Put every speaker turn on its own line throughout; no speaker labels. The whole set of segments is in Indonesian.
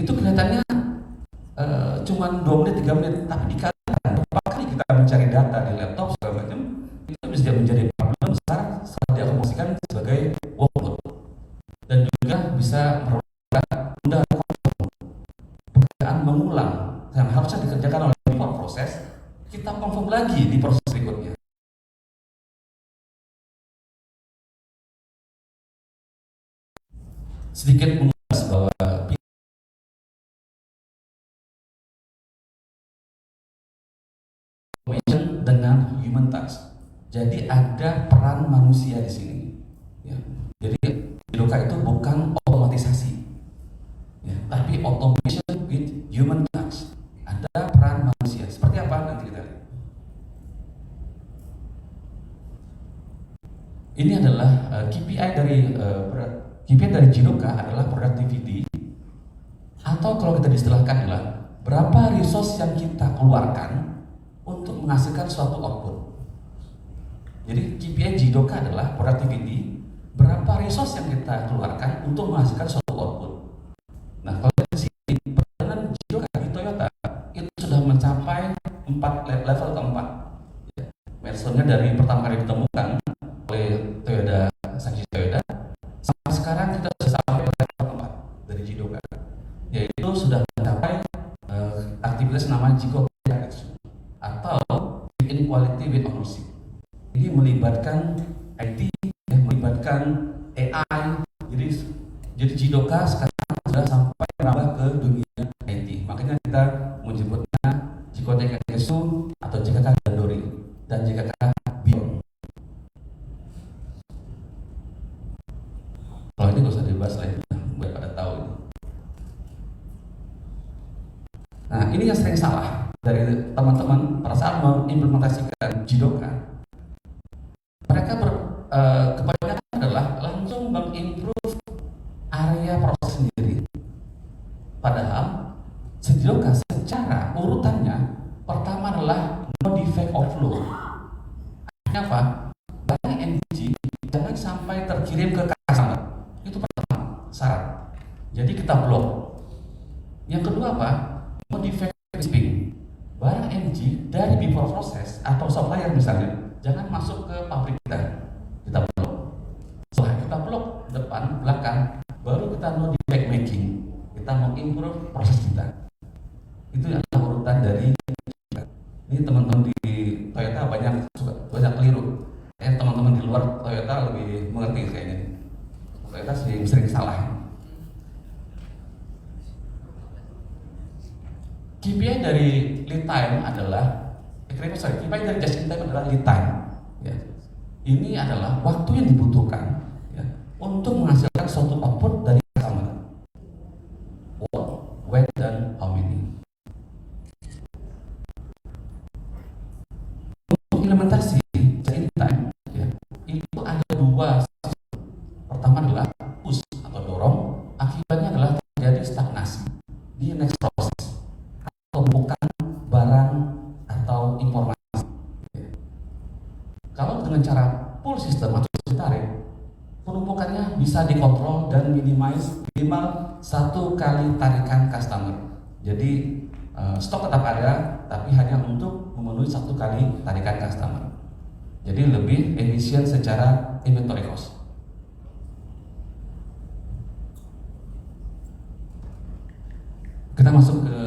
itu kelihatannya cuma 2 menit 3 menit, tapi dikatakan berapa kali kita mencari data di laptop segala macam, itu bisa menjadi problem besar saat diakomodasikan sebagai workload, dan juga bisa merupakan pekerjaan mengulang yang harusnya dikerjakan oleh before proses, kita confirm lagi di proses berikutnya. Sedikit mengulas bahwa automation dengan human touch. Jadi ada peran manusia di sini. Ya. Jadi Jidoka itu bukan otomatisasi, ya, tapi automation with human touch. Ada peran manusia. Seperti apa nanti kita lihat. Ini adalah KPI dari Jidoka adalah productivity, atau kalau kita istilahkan adalah berapa resource yang kita keluarkan untuk menghasilkan suatu output. Jadi KPI Jidoka adalah productivity, berapa resource yang kita keluarkan untuk menghasilkan suatu output. Nah, kalau di sini perjalanan Jidoka di Toyota itu sudah mencapai level keempat. Ya, milestonya dari pertama kali ditemukan oleh Toyota Saji Toyota sampai sekarang kita sudah sampai level keempat dari Jidoka, yaitu sudah mencapai aktivitas nama Jidoka atau inequality with ownership. Ini melibatkan IT, ya, melibatkan AI. Jadi Jidoka sekarang sudah sampai merambah ke dunia IT. Makanya kita menyebutnya Jikotek Kesu atau JKK Dandori dan JKK Beyond. Kalau ini nggak usah dibahas lah, biar pada tahu ini. Nah, ini yang sering salah dari teman-teman pada saat mengimplementasikan Jidoka. Mereka kebanyakan adalah langsung mengimprove area proses sendiri. Padahal Jidoka secara urutannya pertama adalah no defect of flow. Artinya apa? Barang NG jangan sampai terkirim ke customer. Itu pertama syarat. Jadi kita blok. Yang kedua apa? No defect shipping. Barang NG dari before process atau supplier misalnya jangan masuk ke pabrik kita blok. Setelah kita blok depan belakang, baru kita no defect making, kita mau improve proses kita. Itu adalah urutan dari ini. Teman-teman di Toyota banyak keliru. Teman-teman di luar Toyota lebih mengerti kayaknya. Toyota sering salah. KPI dari lead time adalah KPI dari just in time adalah lead time. Ya. Ini adalah waktu yang dibutuhkan, ya, untuk menghasilkan suatu output dari customer. What, when, dan how many. Untuk implementasi just in time, ya, itu ada dua. Pertama adalah push atau dorong. Akibatnya adalah terjadi stagnasi di next process atau bukan barang atau informasi. Kalau dengan cara pull system atau tarik, penumpukannya bisa dikontrol dan minimize minimal 1 kali tarikan customer. Jadi stok tetap ada, tapi hanya untuk memenuhi 1 kali tarikan customer. Jadi lebih efisien secara inventory cost. Kita masuk ke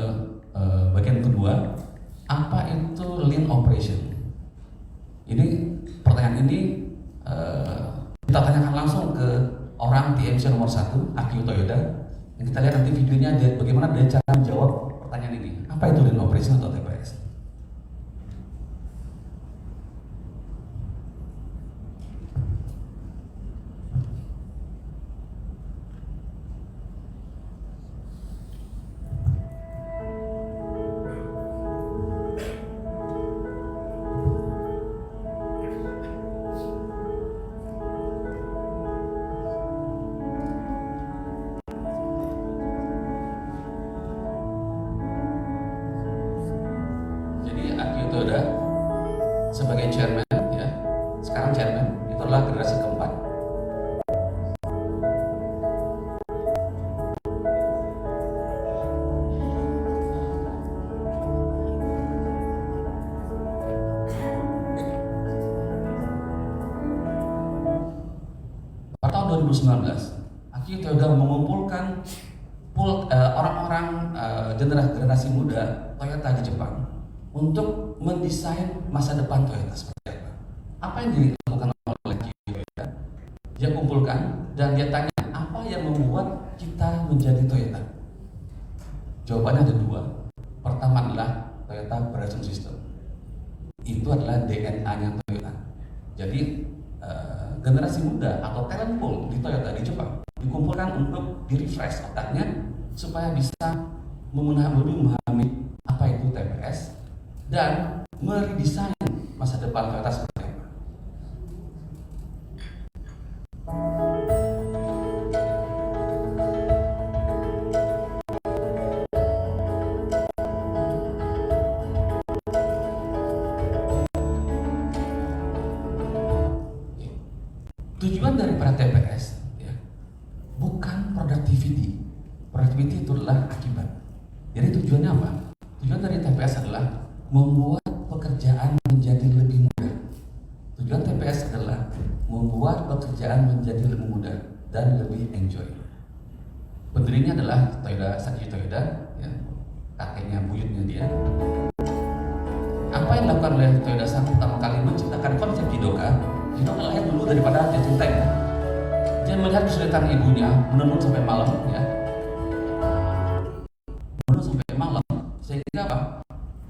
bagian kedua, apa itu lean operation? Ini pertanyaan ini kita tanyakan langsung ke orang TMC nomor 1, Akio Toyoda. Yang kita lihat nanti videonya bagaimana dia cara menjawab pertanyaan ini. Apa itu lean operation atau TPS? Sebagai chairman, ya, sekarang chairman, itu adalah generasi keempat. 2019, Akio Toyoda mengumpulkan orang-orang generasi muda Toyota di Jepang untuk mendesain masa depan Toyota seperti apa. Apa yang dilakukan oleh Akio Toyoda? Dia kumpulkan dan dia tanya, apa yang membuat kita menjadi Toyota? Jawabannya ada dua. Pertama adalah Toyota Production System. Itu adalah DNA-nya Toyota. Jadi generasi muda atau talent pool di Toyota di Jepang dikumpulkan untuk di-refresh otaknya supaya bisa lebih memahami apa itu TPS dan meredesain masa depan Toyota seperti apa. Tujuan daripada TPS ya, bukan productivity. Productivity itu adalah akibat. Jadi tujuannya apa? Tujuan dari TPS adalah membuat pekerjaan menjadi lebih mudah. Tujuan TPS adalah membuat pekerjaan menjadi lebih mudah dan lebih enjoy. Pendirinya adalah Satoshi Toyoda, ya, kakeknya buyutnya dia. Apa yang dilakukan oleh Toyoda saat pertama kali menciptakan konsep Jidoka? Jidoka lahir dulu daripada Justin Tank. Dia melihat kesulitan ibunya menenun sampai malam, ya. Menenun sampai malam, sehingga apa?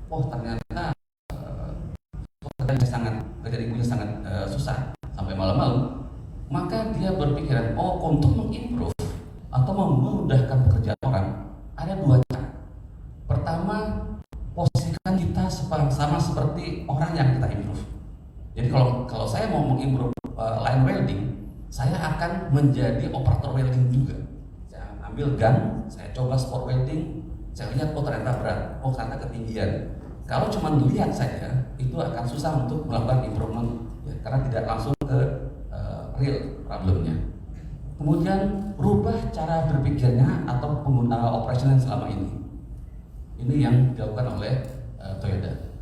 Oh, ternyata kerjaan ibunya sangat susah sampai malam-malam. Maka dia berpikiran, oh, untuk mengimprove atau memudahkan pekerjaan orang, ada dua cara. Pertama, posisikan kita sama seperti orang yang kita improve. Jadi kalau saya mau mengimprove line welding, saya akan menjadi operator welding juga. Saya ambil gun, saya coba spot welding, saya lihat oh ternyata berat, oh ternyata ketinggian. Kalau cuma lihat saja, itu akan susah untuk melakukan improvement, ya, karena tidak langsung ke real problemnya. Kemudian rubah cara berpikirnya atau pengguna operation yang selama ini. Ini yang dilakukan oleh Toyoda.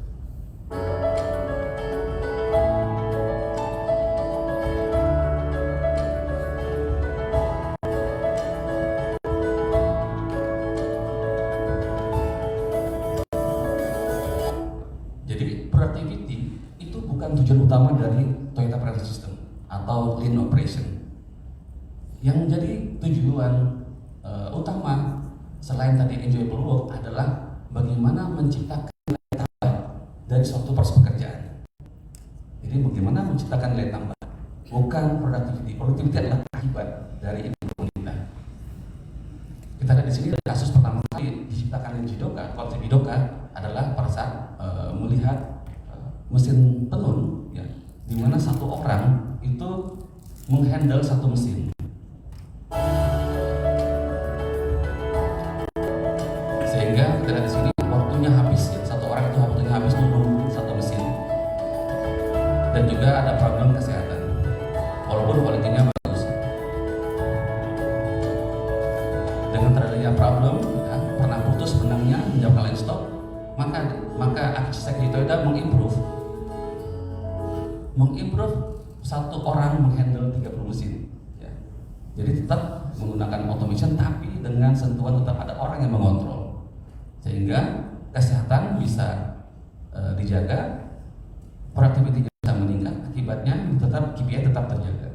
Productivity itu bukan tujuan utama dari Toyota Production System atau Lean Operation. Yang menjadi tujuan utama selain tadi enjoyable work adalah bagaimana menciptakan nilai tambah dari suatu proses pekerjaan. Jadi bagaimana menciptakan nilai tambah, bukan productivity. Productivity adalah akibat dari improvement kita. Kita lihat di sini kasus pertama kali diciptakan Jidoka, konsep Jidoka adalah pada saat melihat mesin tenun, ya, di mana satu orang itu menghandle satu mesin. Sehingga kita lihat di sini waktunya habis, ya, satu orang itu waktunya habis menunggu satu mesin. Dan juga ada problem kesehatan, walaupun kualitinya bagus. Dengan terjadinya problem, ya, pernah putus benangnya, menjauhkan line stop, maka Akio Toyoda mengimprove satu orang menghandle 30 mesin, ya. Jadi tetap menggunakan automation tapi dengan sentuhan tetap ada orang yang mengontrol, sehingga kesehatan bisa dijaga, productivity bisa meningkat, akibatnya tetap KPI tetap terjaga.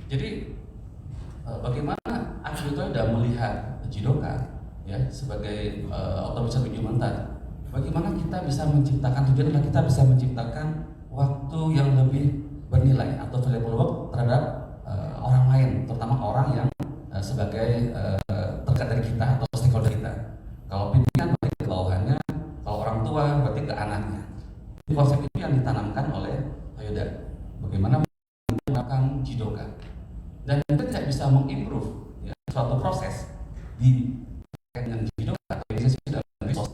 Jadi bagaimana Akio Toyoda melihat Jidoka, ya, sebagai automation regimental? Bagaimana kita bisa menciptakan, tujuan adalah kita bisa menciptakan waktu yang lebih bernilai atau valuable work terhadap orang lain, terutama orang yang sebagai terdekat dari kita atau stakeholder kita. Kalau pimpinan berarti ke bawahannya, kalau orang tua berarti ke anaknya. Jadi konsep itu yang ditanamkan oleh Toyoda. Bagaimana menggunakan Jidoka. Dan kita tidak bisa mengimprove ya, suatu proses di dengan Jidoka atau organisasi dalam resource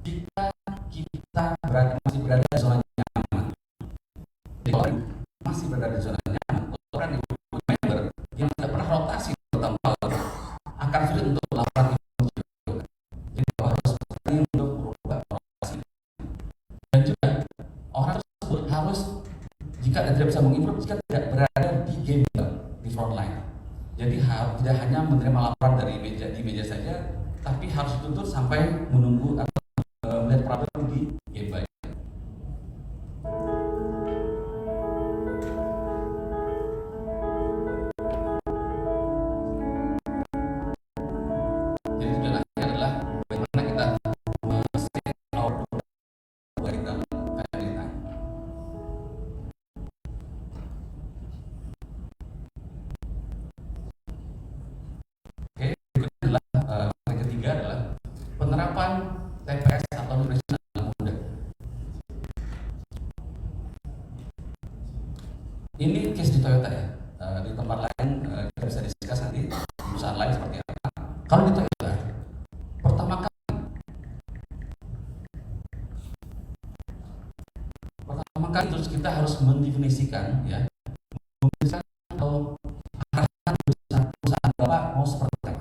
jika kita masih berada di zona nyaman. Jadi kalau masih berada di zona nyaman, orang member yang tidak pernah rotasi bertahun-tahun akan sulit untuk melakukan Jidoka. Jadi harus untuk merubah rotasi. Dan juga orang tersebut harus jika tidak bisa mengimprove jika tidak berada di game di front line. Jadi tidak hanya menerima laporan dari di meja saja, tapi harus dituntut sampai menunggu atau melihat problem di game by. Jadi tujuannya adalah bagaimana kita men-set our algorithm every time. Oke, berikutnya adalah yang ketiga adalah penerapan TPS atau Indonesia dalam muda. Ini case di Toyota ya. Di tempat lain kita bisa diskus nanti di perusahaan lain seperti apa. Kalau di Toyota, pertama kali terus kita harus mendefinisikan ya, atau arahan perusahaan Bapak mau seperti apa.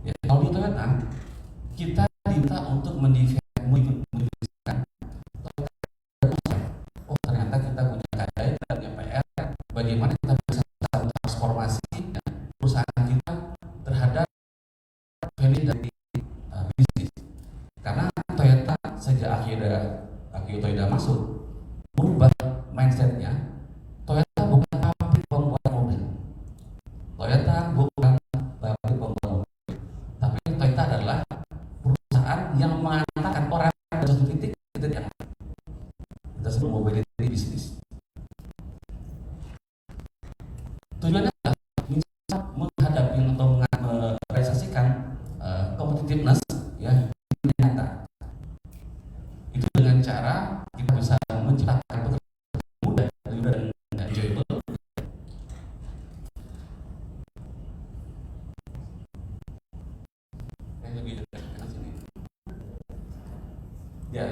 Ya, kalau di Toyota kita diminta untuk mendefinisikan ternyata kita punya KDI, kita punya PR, bagaimana kita bisa transformasi ya, perusahaan kita terhadap value dari bisnis. Karena Toyota sejak Akio Toyoda masuk merubah mindsetnya. Toyota bukan pabrik pembuat mobil, Toyota bukan pabrik pembuat mobil, tapi Toyota adalah perusahaan yang mengantarkan orang ke suatu titik yang kita sebut mobility bisnis. Tujuannya adalah bisa menghadapi atau merealisasikan competitiveness ya nyata. Itu dengan cara kita bisa menciptakan pekerjaan mudah dan enjoyable. Ya,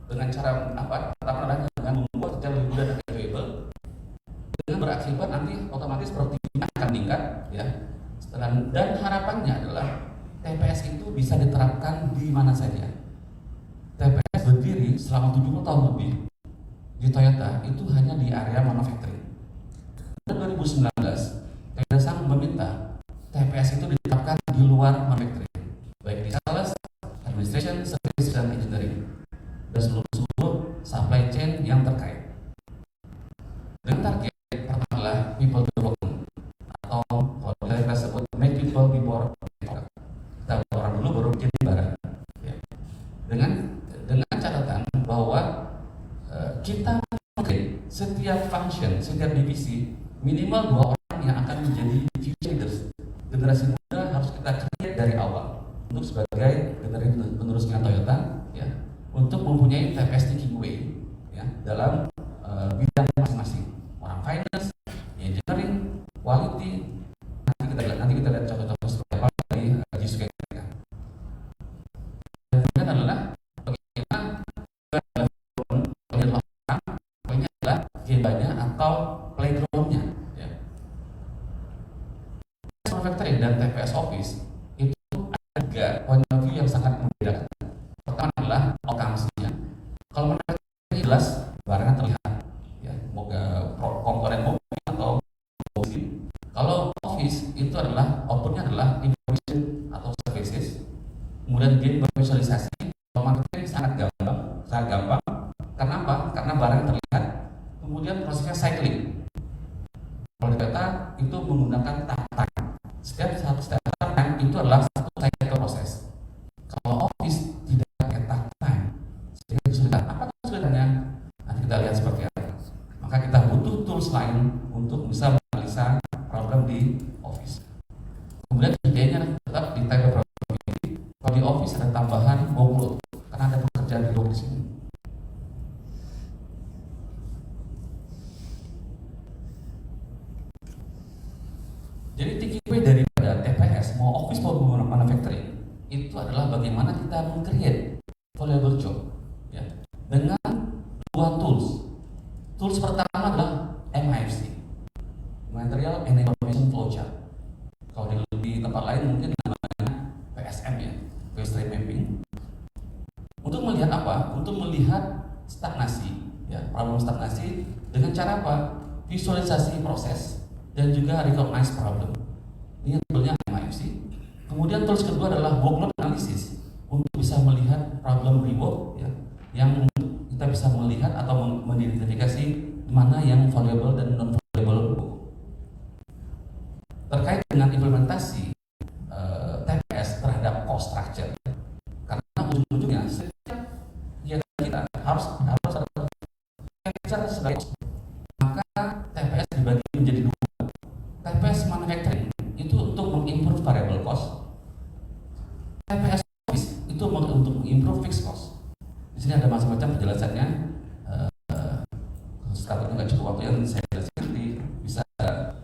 dengan cara apa? Dengan membuat kerja lebih mudah dan enjoyable, dengan berakibat nanti otomatis produktivitas akan meningkat, ya. Dan harapannya adalah TPS itu bisa diterapkan di mana saja. TPS berdiri selama 70 tahun lebih di Toyota itu hanya di area manufacturing. Pada 2019, Toyota Sang meminta TPS itu diterapkan di luar manufacturing, baik di sales, administration, service, dan engineering, dan seluruh supply chain yang terkait. Dengan target pertama adalah people development, atau kalau kita sebut make people before product. Kita orang dulu baru jadi barang. Ya. Dengan catatan bahwa kita setiap function, setiap divisi minimal 2 orang yang akan menjadi future leaders. Generasi muda harus kita create dari awal untuk sebagai generasi penerusnya Toyota, ya, untuk mempunyai TPS thinking way ya, dalam bidang masing-masing. Orang finance, engineering, quality. Nanti kita lihat contoh-contoh seperti apa dari Jisuke. Dan kemudian adalah bagaimana poinnya adalah gambarnya atau playgroundnya. Ya. Manufacturing dan TPS Office itu ada point of view yang sangat membedakan. Pertama adalah outcomes-nya. Kalau manufacturing jelas barangnya terlihat, ya, komponen mobil atau mobil. Kalau office itu adalah outputnya adalah information atau services, kemudian game bervisualisasi. Kalau marketing sangat gampang. Karena apa? Karena barang terlihat, kemudian prosesnya cycling. Kalau di Toyota itu menggunakan time. Setiap time itu adalah satu cycle proses. Kalau office tidak pakai time, sehingga kesulitan. Apa kesulitannya? Nanti kita lihat seperti apa. Maka kita butuh tools lain untuk bisa itu adalah bagaimana kita meng-create valuable job ya, dengan dua tools. Tools pertama adalah MIFC, Material and Information Flowchart. Kalau di tempat lain mungkin namanya PSM ya, Phase Stream Mapping. Untuk melihat apa? Untuk melihat stagnasi ya, problem stagnasi dengan cara apa? Visualisasi proses dan juga recognize problem. Ini toolnya MIFC. Kemudian tools kedua adalah workload analysis untuk bisa melihat problem rework ya, yang kita bisa melihat atau mengidentifikasi mana yang valuable dan non valuable work. Terkait dengan implementasi TPS terhadap cost structure, karena ujung-ujungnya setiap kegiatan kita harus ada capture sebagai cost. Maka TPS dibagi menjadi dua. TPS manufacturing itu untuk mengimprove variable cost. TPS office itu untuk mengimprove fixed cost. Di sini ada macam-macam penjelasannya. Takutnya nggak cukup waktu yang saya jelaskan, nanti bisa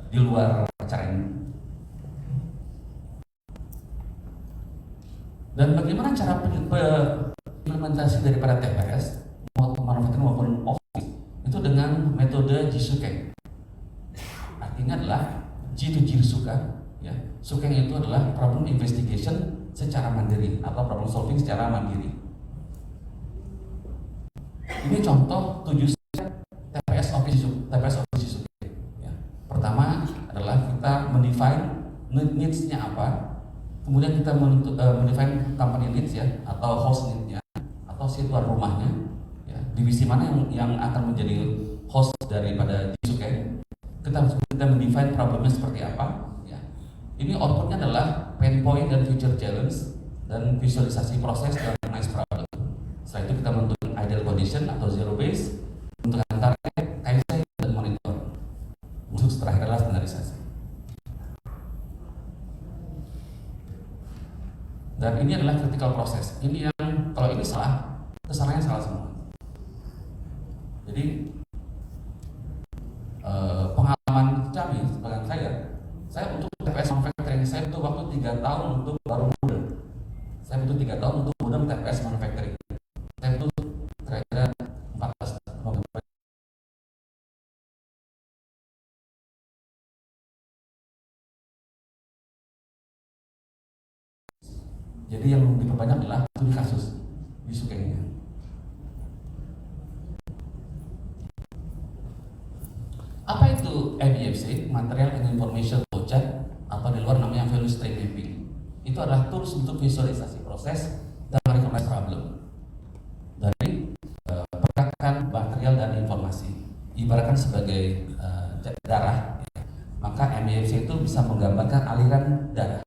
di luar acara ini. Dan bagaimana cara implementasi daripada TPS maupun manufacturing maupun office itu dengan metode Jisukeng. Artinya adalah J to Jirsuka ya. Sukeng itu adalah problem investigation secara mandiri atau problem solving secara mandiri. Ini contoh 7 TPS office Jisukeng ya. Pertama adalah kita mendefine needs-nya apa. Kemudian kita mendefine company needs ya, atau host need-nya, atau si tuan rumahnya ya, divisi mana yang akan menjadi host daripada Jisukeng. Kita mendefine problemnya seperti apa ya. Ini outputnya adalah pain point dan future challenge dan visualisasi proses dan recognize problem. Setelah itu kita menentukan ideal condition atau zero base, menentukan target, KPI dan monitor. Untuk terakhir adalah standarisasi. Dan ini adalah critical process. Ini yang kalau ini salah, kesalahannya salah semua. Jadi pengalaman kami, sebagian saya untuk TPS manufacturing saya butuh waktu 3 tahun untuk baru modern. Saya butuh 3 tahun untuk modern TPS manufacturing. Saya butuh kira-kira 14 tahun. Jadi yang diperbanyak adalah studi kasus di Sukengnya. Apa itu MIFC, Material and Information Flowchart, atau di luar namanya Value Stream Mapping? Itu adalah tools untuk visualisasi proses dan recognize problem dari pergerakan material dan informasi. Ibaratkan sebagai darah, ya. Maka MIFC itu bisa menggambarkan aliran darah.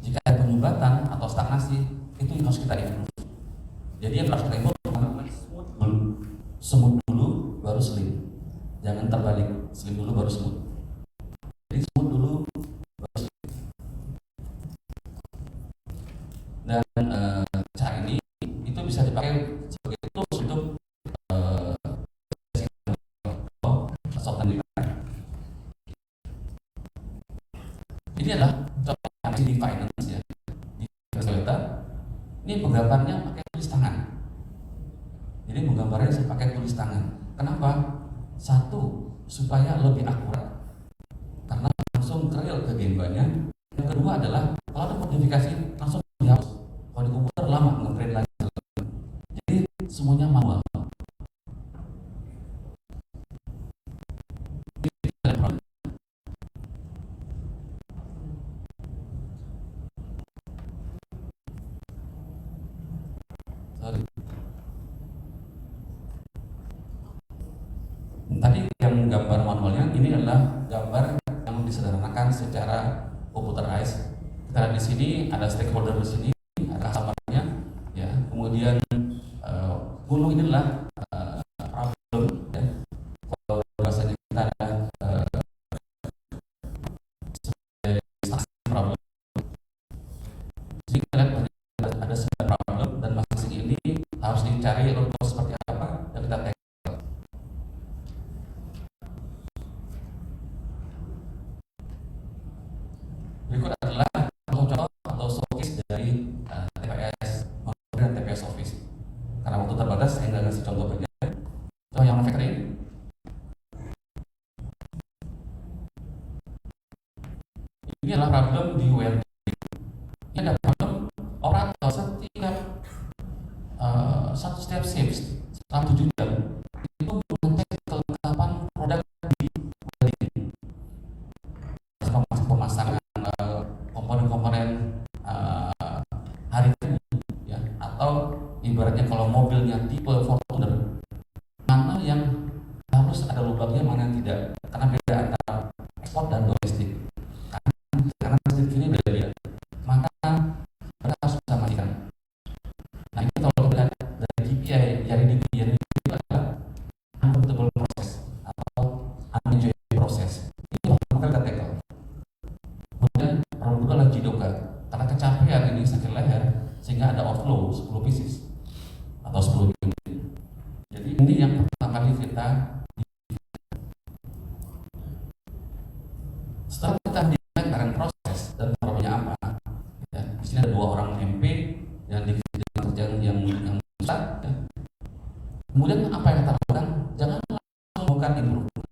Jika ada penyumbatan atau stagnasi, itu yang harus kita improve. Jadi yang harus kita improve, smooth dulu, baru slim. Jangan terbalik, slim dulu baru smooth. Jadi smooth dulu, baru slim. Dan cara ini itu bisa dipakai sebagai tools untuk software. Ini adalah contoh di finance ya. Di Toyota, ini penggambarnya pakai tulis tangan. Jadi penggambarnya saya pakai tulis tangan. Kenapa? Satu, supaya lebih akurat, karena langsung real ke gembanya. Yang kedua adalah kalau ada modifikasi langsung dihapus. Kalau di komputer lama ngeprint lagi. Jadi semuanya manual. Tadi yang gambar manualnya, ini adalah gambar yang disederhanakan secara computerized. Kita lihat di sini ada stakeholder di sini, ada customer-nya, ya. Kemudian gunung ini adalah problem, ya. Kalau bahasanya kita ada problem. Jadi kita lihat ada 9 problem dan masing-masing ini harus dicari root cause seperti apa dan kita tackle. Berikut adalah contoh atau showcase dari karena waktu terbatas saya nggak kasih contoh aja. Contoh yang manufacturing, ini adalah problem di WLD. Ini ada problem operator setiap shift selama 7 jam itu mengecek kelengkapan produk di welding, pemasangan komponen-komponen hari ini, ya, atau ibaratnya kalau mobilnya tipe Fortuner, mana yang harus ada lubangnya, mana yang tidak, karena beda antara ekspor dan domestik. Karena domestik ini beda, maka mereka harus bisa matikan. Nah, ini kalau kita lihat dari KPI yang itu adalah uncomfortable process atau unenjoyable process. Ini bakal kita tackle. Kemudian problem kedua adalah Jidoka, karena kecapean ini sakit leher sehingga ada outflow 10 pieces atau 10 unit. Jadi ini yang pertama kali kita, setelah kita mendeteksi proses dan problemnya apa, ya, di sini ada 2 orang MP yang di kerjaan yang besar, ya. Kemudian apa yang kita lakukan? Jangan langsung melakukan improvement,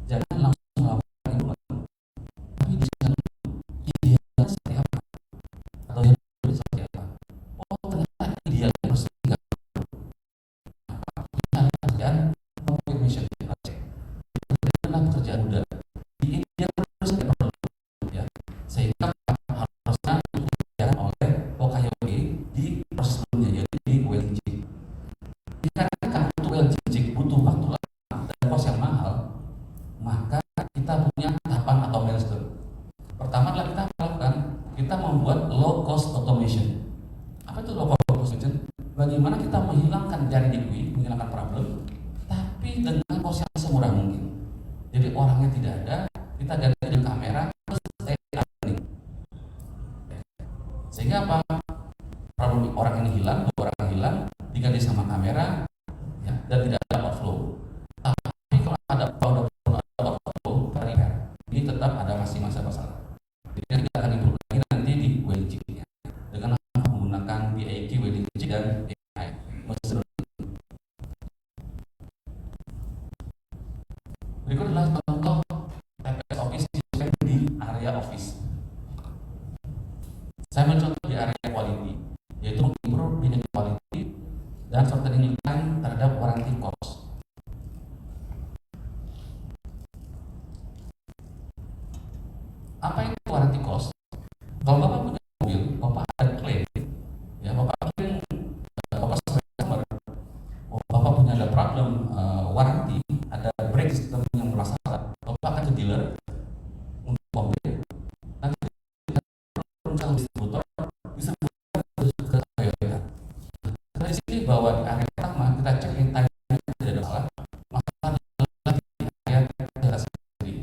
jangan langsung melakukan improvement, tapi disini idealnya seperti apa atau yang seperti apa. Oh, ternyata idealnya harus tinggal pekerjaan confirmation project. Itu adalah pekerjaan mudah. Di ideal harus ada problem, ya, sehingga harusnya dikerjakan oleh OKYOE di proses sebelumnya, yaitu di welding. Dikarenakan untuk welding butuh waktu lama dan kos yang mahal, maka kita punya tahapan atau milestone. Pertama adalah kita melakukan, kita membuat low cost automation. Apa itu low cost automation? Bagaimana kita menghilangkan jari jari, menghilangkan problem, tapi dengan kos yang semurah mungkin. Jadi orangnya tidak ada, kita ganti dengan kamera, terus stay running. Sehingga apa? Problem orang ini hilang, 2 orang hilang, diganti sama kamera, ya, dan tidak ada outflow. Tapi kalau ada outflow, ini tetap ada masih masalah. Jadi kita akan improve lagi nanti di welding-nya dengan menggunakan BIQ, welding dan AI. Berikut adalah contoh TPS Office di area office. Saya mencontoh di area quality, yaitu improve bidding quality dan shortening time terhadap warranty cost. Apa itu warranty cost? Kalau Bapak punya mobil, Bapak ada klaim, ya, Bapak klaim, Bapak sebagai customer, Bapak punya ada problem warranty, ada brake system yang bermasalah, Bapak akan ke dealer untuk mobil, nanti perusahaan distributor ke Toyota. Dari sini bahwa di area pertama kita cek time tidak ada masalah di area Toyota sendiri.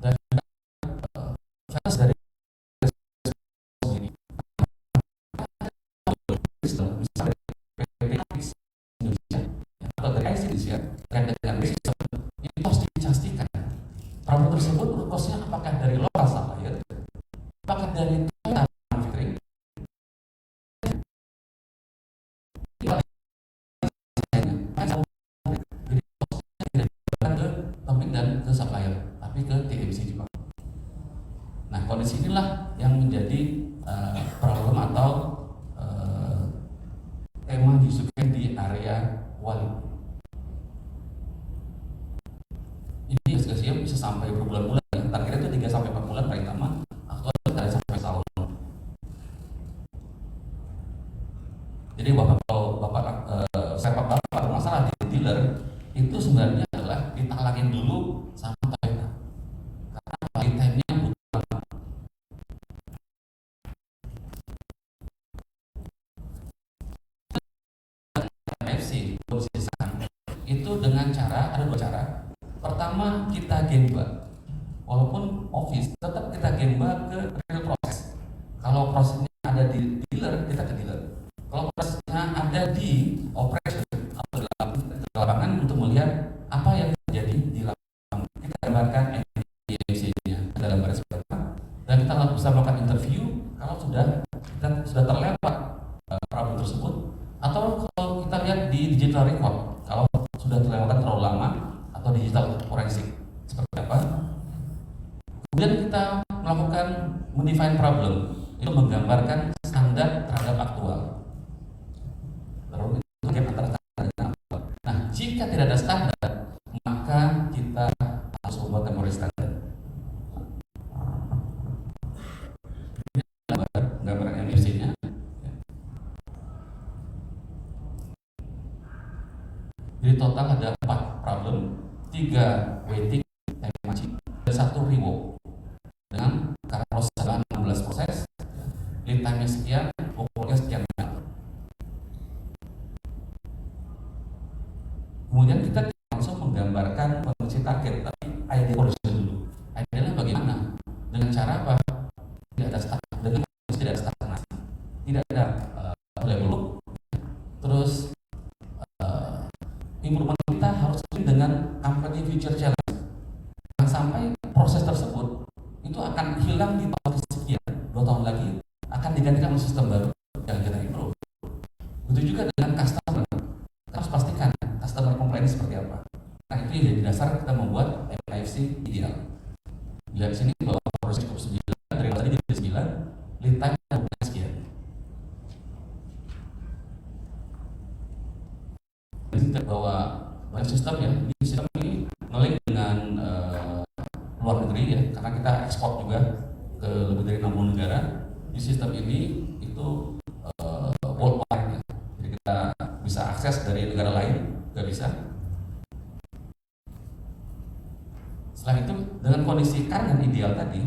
Dan versi dari misalnya PT Indonesia atau dari Indonesia terkait dengan sistem itu harus dipastikan problem tersebut kosnya apakah dari lokal supplier, apakah dari manufacturing, jadi kosnya tidak ke pemilik dan ke supplier, tapi ke TMC juga. Nah, kondisi inilah yang menjadi problem atau tema disukai di area quality. Ini bisa sampai berbulan-bulan, targetnya itu 3 sampai 4 bulan paling lama, atau ada sampai tahun. Jadi Bapak masalah di dealer itu sebenarnya adalah ditalangin dulu sama Toyota, karena buying time-nya butuh lama. FC itu dengan cara, ada 2 cara. Pertama, kita gemba, walaupun office tetap kita gemba ke real proses. Kalau prosesnya ada di dealer, kita ke dealer. Kalau prosesnya ada di operation atau di lapangan untuk melihat apa yang terjadi di lapangan, kita gambarkan MDMC bisa melakukan interview kalau kita sudah terlewat problem tersebut, atau kalau kita lihat di digital record kalau sudah terlewatkan terlalu lama, atau digital forensik seperti apa. Kemudian kita melakukan mendefine problem, itu menggambarkan standar terhadap aktual. Lalu itu gap antara standar dan aktual. Nah, jika tidak ada standar, maka kita harus membuat temporary standard. Ini gambaran MFC-nya. Jadi total ada 4 problem, 3 waiting time matching, dan 1 rework. Dengan karena proses ada 16 proses, lead time-nya sekian, pokoknya sekian. Kemudian kita langsung menggambarkan kondisi target, tapi ideal condition dulu. Idealnya bagaimana? Dengan cara apa? Tidak ada stagnasi, dengan kondisi tidak ada stagnasi, tidak ada level, terus improvement kita harus dengan company future challenge. Jangan sampai proses tersebut itu akan hilang di tahun sekian, 2 tahun lagi akan digantikan oleh sistem baru yang kita improve. Begitu juga dengan customer, kita harus pastikan customer complaint seperti apa. Nah, itu yang jadi dasar kita membuat MIFC ideal. Lihat sini bahwa proses cukup 9, dari tadi jadi 9, lead time 12 sekian. Bahwa banyak sistem ya, di sistem ini ngelink dengan luar negeri ya, karena kita ekspor juga ke lebih dari 60 negara. Di sistem ini itu worldwide ya, jadi kita bisa akses dari negara lain juga bisa. Setelah itu dengan kondisi current yang ideal tadi,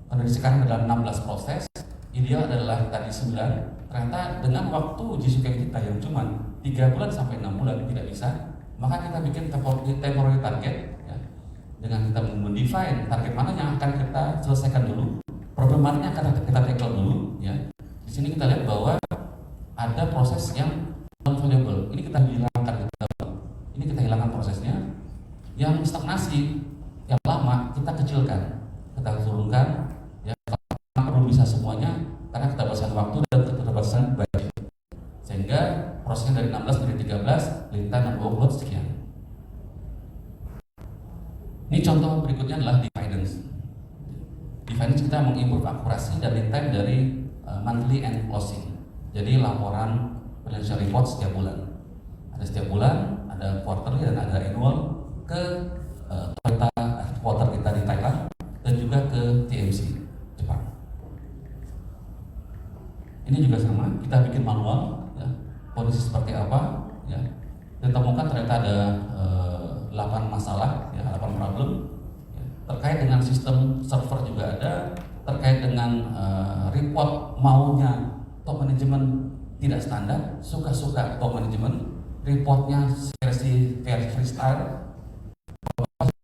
kondisi current adalah 16 proses, ideal adalah tadi 9. Ternyata dengan waktu uji suket kita yang cuma 3 bulan sampai 6 bulan tidak bisa, maka kita bikin temporary target ya. Dengan kita mendefine target mana yang akan kita selesaikan dulu, problem mana yang akan kita tackle dulu ya. Di sini kita lihat bahwa ada proses yang non-valuable, ini kita hilangkan prosesnya. Yang stagnasi yang lama kita kecilkan, kita turunkan ya, karena perlu bisa semuanya, karena kita batasan waktu dan keterbatasan budget, sehingga prosesnya dari 16 dari 13, lintas dan workload sekian. Ini contoh berikutnya adalah Definance. Definance kita mengimprove akurasi dan lead time dari monthly and closing. Jadi laporan financial report setiap bulan. Ada setiap bulan, ada quarterly dan ada annual ke Toyota headquarter kita di Thailand dan juga ke TMC Jepang. Ini juga sama, kita bikin manual ya, kondisi seperti apa ya. Ditemukan ternyata ada 8 masalah ya, 8 problem ya. Terkait dengan sistem server juga ada, terkait dengan report maunya top management tidak standar, suka-suka top management, reportnya versi freestyle.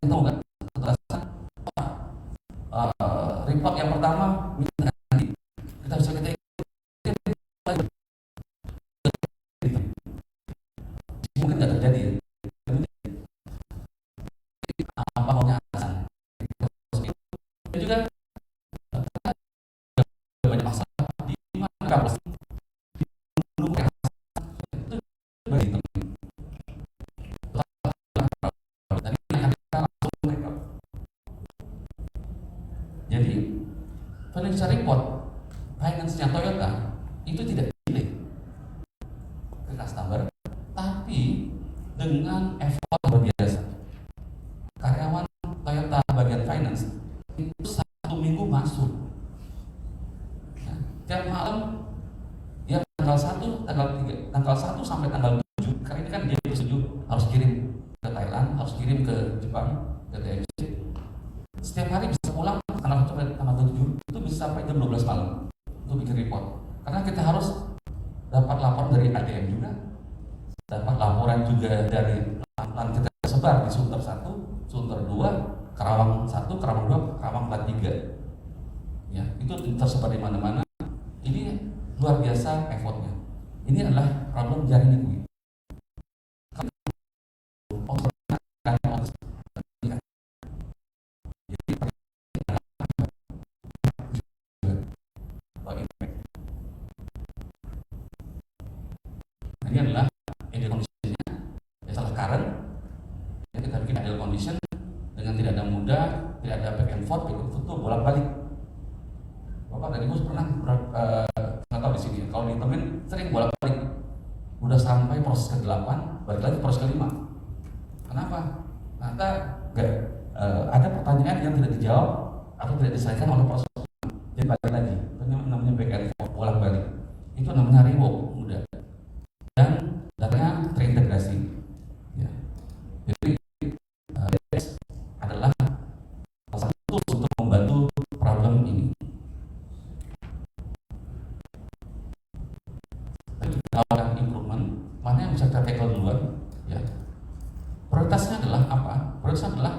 Tahu nggak? Report yang pertama nanti kita bisa kita mungkin nggak terjadi ya. Apa maunya atasan dan juga banyak masalah di mana proses itu bagi jadi financial report finance-nya Toyota itu tidak delay ke customer, tapi dengan effort luar biasa. Karyawan Toyota bagian finance itu 1 minggu masuk ya, tiap malam ya, tanggal 1, tanggal 1 sampai tanggal 7, karena ini kan dia 7 harus kirim ke Thailand, harus kirim ke Jepang, ke TMC. Setiap hari bisa pulang tanggal 1 sampai tanggal 7, itu bisa sampai jam 12 malam untuk bikin report. Karena kita harus dapat laporan dari ADM juga, dapat laporan juga dari plan kita sebar di Sunter 1, Sunter 2, Karawang 1, Karawang 2, Karawang 3 ya, itu tersebar di mana-mana. Ini luar biasa effortnya. Ini adalah problem jaring liquid. ideal condition dengan tidak ada muda, tidak ada back and forth itu bolak-balik. Bapak dan Ibu pernah nggak tahu di sini, kalau ditemuin sering bolak-balik. Udah sampai proses ke-8, balik lagi proses ke-5. Kenapa? Ternyata ada pertanyaan yang tidak dijawab atau tidak diselesaikan oleh proses. Jadi balik lagi, itu namanya back and forth, bolak-balik. Itu namanya rework muda. Dan datanya terintegrasi. Ya. Jadi adalah salah satu tools untuk membantu problem ini. Tawarkan improvement, mana yang bisa kita tackle duluan? Ya. Prioritasnya adalah apa? Prioritasnya adalah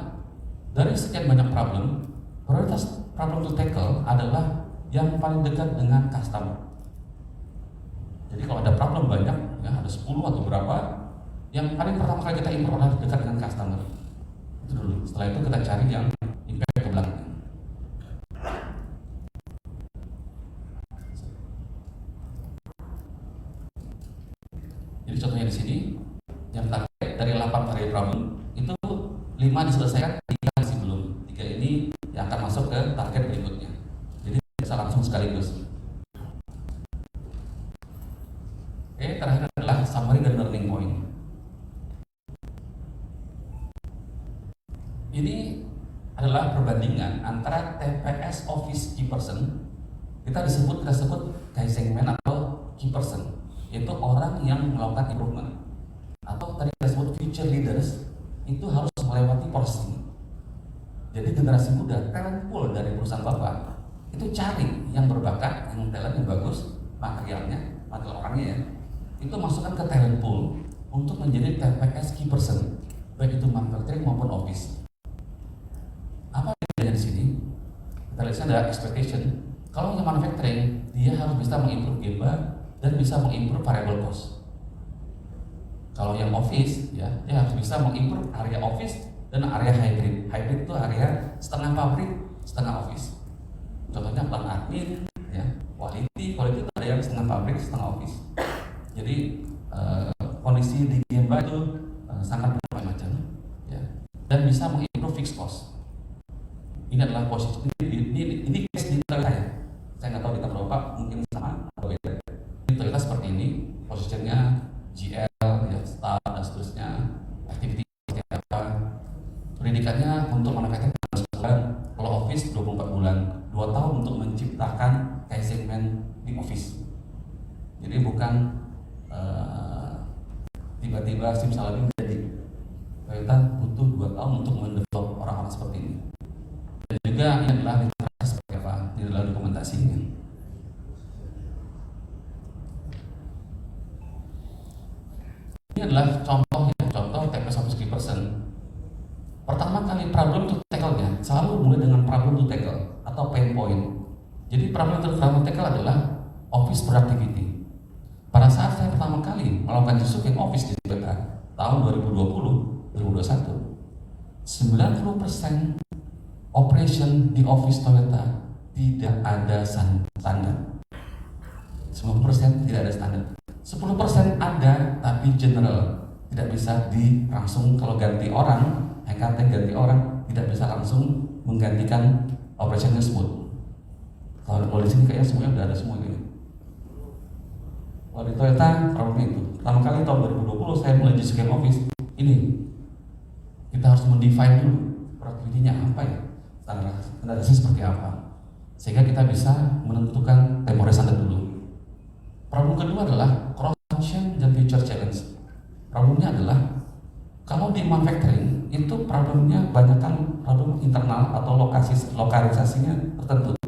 dari sekian banyak problem, prioritas problem to tackle adalah yang paling dekat dengan customer. Jadi kalau ada problem banyak, ya ada 10 atau berapa, yang paling pertama kali kita improve adalah dekat dengan customer. Itu dulu. Setelah itu kita cari yang impact ke belakang. Jadi contohnya di sini, yang target dari 8 variabel problem itu 5 diselesaikan, 3 masih belum. 3 ini yang akan masuk ke target berikutnya. Jadi bisa langsung sekaligus. Terakhir adalah summary dan learning point. Ini adalah perbandingan antara TPS Office Key Person, kita sebut Kaizenman atau Key Person, yaitu orang yang melakukan improvement, atau tadi kita sebut future leaders, itu harus melewati proses ini. Jadi generasi muda, talent pool dari perusahaan Bapak itu cari yang berbakat, yang talent yang bagus, material orangnya ya, itu masukkan ke talent pool untuk menjadi TPS Key Person, baik itu manufacturing maupun office. Apa bedanya di sini? Kita lihat ada expectation. Kalau yang manufacturing, dia harus bisa mengimprove Gemba dan bisa mengimprove variable cost. Kalau yang office, ya, dia harus bisa mengimprove area office dan area hybrid. Hybrid itu area setengah pabrik, setengah office. Contohnya plan admin, ya, quality itu ada yang setengah pabrik, setengah office. Jadi kondisi di Gemba itu sangat bermacam-macam, ya, dan bisa mengimprove fixed cost. Ini adalah posisi ini case di Toyota ya. Saya nggak tahu di tempat Bapak mungkin sama atau beda. Di Toyota seperti ini, posisinya GL, ya, staff dan seterusnya, activity seperti apa. Pendidikannya untuk manufacturing 11 bulan, kalau office 24 bulan, 2 tahun untuk menciptakan Kaizenman di office. Jadi bukan tiba-tiba simsalabim jadi. Toyota butuh 2 tahun untuk mendevelop orang-orang seperti ini. Dan juga ini adalah literasi seperti apa, ini adalah dokumentasinya. Ini adalah contoh TPS Office Key Person. Pertama kali problem to tackle-nya selalu mulai dengan problem to tackle atau pain point. Jadi problem to tackle adalah office productivity. Pada saat saya pertama kali melakukan Jisuke Office di Toyota tahun 2020-2021, 90% operation di office Toyota tidak ada standar. 90% tidak ada standar. 10% ada tapi general, tidak bisa langsung kalau ganti orang, ganti orang tidak bisa langsung menggantikan operation tersebut. Kalau di sini kayaknya semuanya udah ada semua gitu. Kalau di Toyota problemnya itu. Pertama kali tahun 2020 saya mulai Jisuke Office ini. Kita harus mendefine dulu productivity-nya apa ya, standarisasi seperti apa, sehingga kita bisa menentukan temporary standard dulu. Problem kedua adalah cross function dan future challenge. Problemnya adalah kalau di manufacturing itu problemnya banyakkan problem internal atau lokalisasinya tertentu.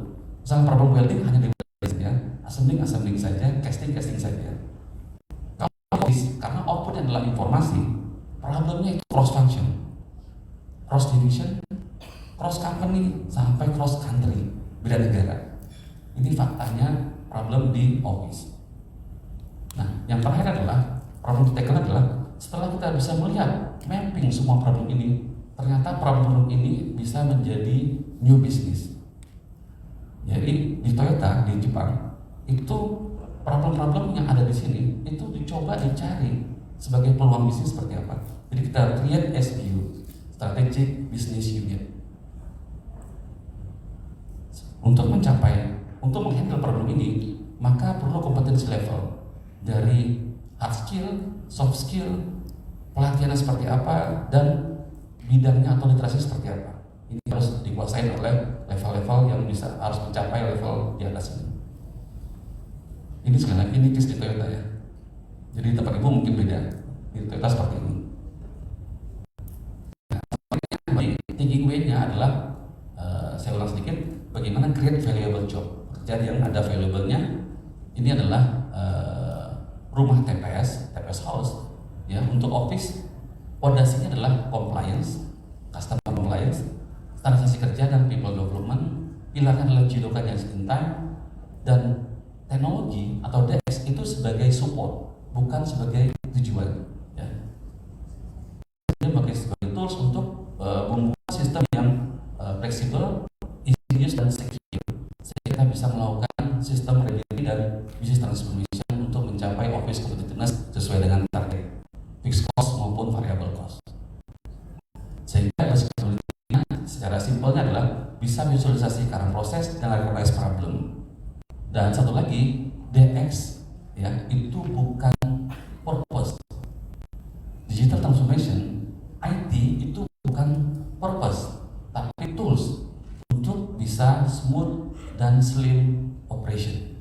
Misalnya problem welding hanya di welding ya, assembling saja, casting saja. Kalau karena outputnya adalah informasi, problemnya itu cross function, cross division, cross company sampai cross country, beda negara. Ini faktanya problem di office. Nah, yang terakhir adalah problem to tackle adalah setelah kita bisa melihat mapping semua problem ini, ternyata problem ini bisa menjadi new business. Jadi di Toyota di Jepang itu problem-problem yang ada di sini itu dicoba dicari sebagai peluang bisnis seperti apa. Jadi kita create SBU, strategic business unit. Untuk menghandle problem ini, maka perlu kompetensi level dari hard skill, soft skill, pelatihannya seperti apa, dan bidangnya atau literasi seperti apa. Ini harus dikuasai oleh level-level yang bisa harus mencapai level di atas ini. Ini sekali lagi ini case di Toyota ya. Jadi tempat ibu mungkin beda. Di Toyota seperti ini. Thinking way-nya adalah saya ulang sedikit, bagaimana create valuable job, pekerjaan yang ada valuable-nya. Ini adalah rumah TPS house ya. Untuk office, fondasinya adalah compliance, customer compliance, standarisasi kerja dan people development. Pilarnya adalah Jidoka just in time, dan teknologi atau DX itu sebagai support, bukan sebagai tujuan ya. Ini sebagai tools untuk membuat sistem yang fleksibel, easy to use dan secure, sehingga kita bisa melakukan sistem regulatory dan business transformation untuk mencapai office competitiveness sesuai dengan target fixed cost maupun variable cost. Sehingga accessibility-nya secara simpelnya adalah bisa visualisasi current proses dan recognize problem. Dan satu lagi, DX ya, itu bukan purpose. Digital transformation, IT itu bukan purpose, tapi tools untuk bisa smooth dan slim operation.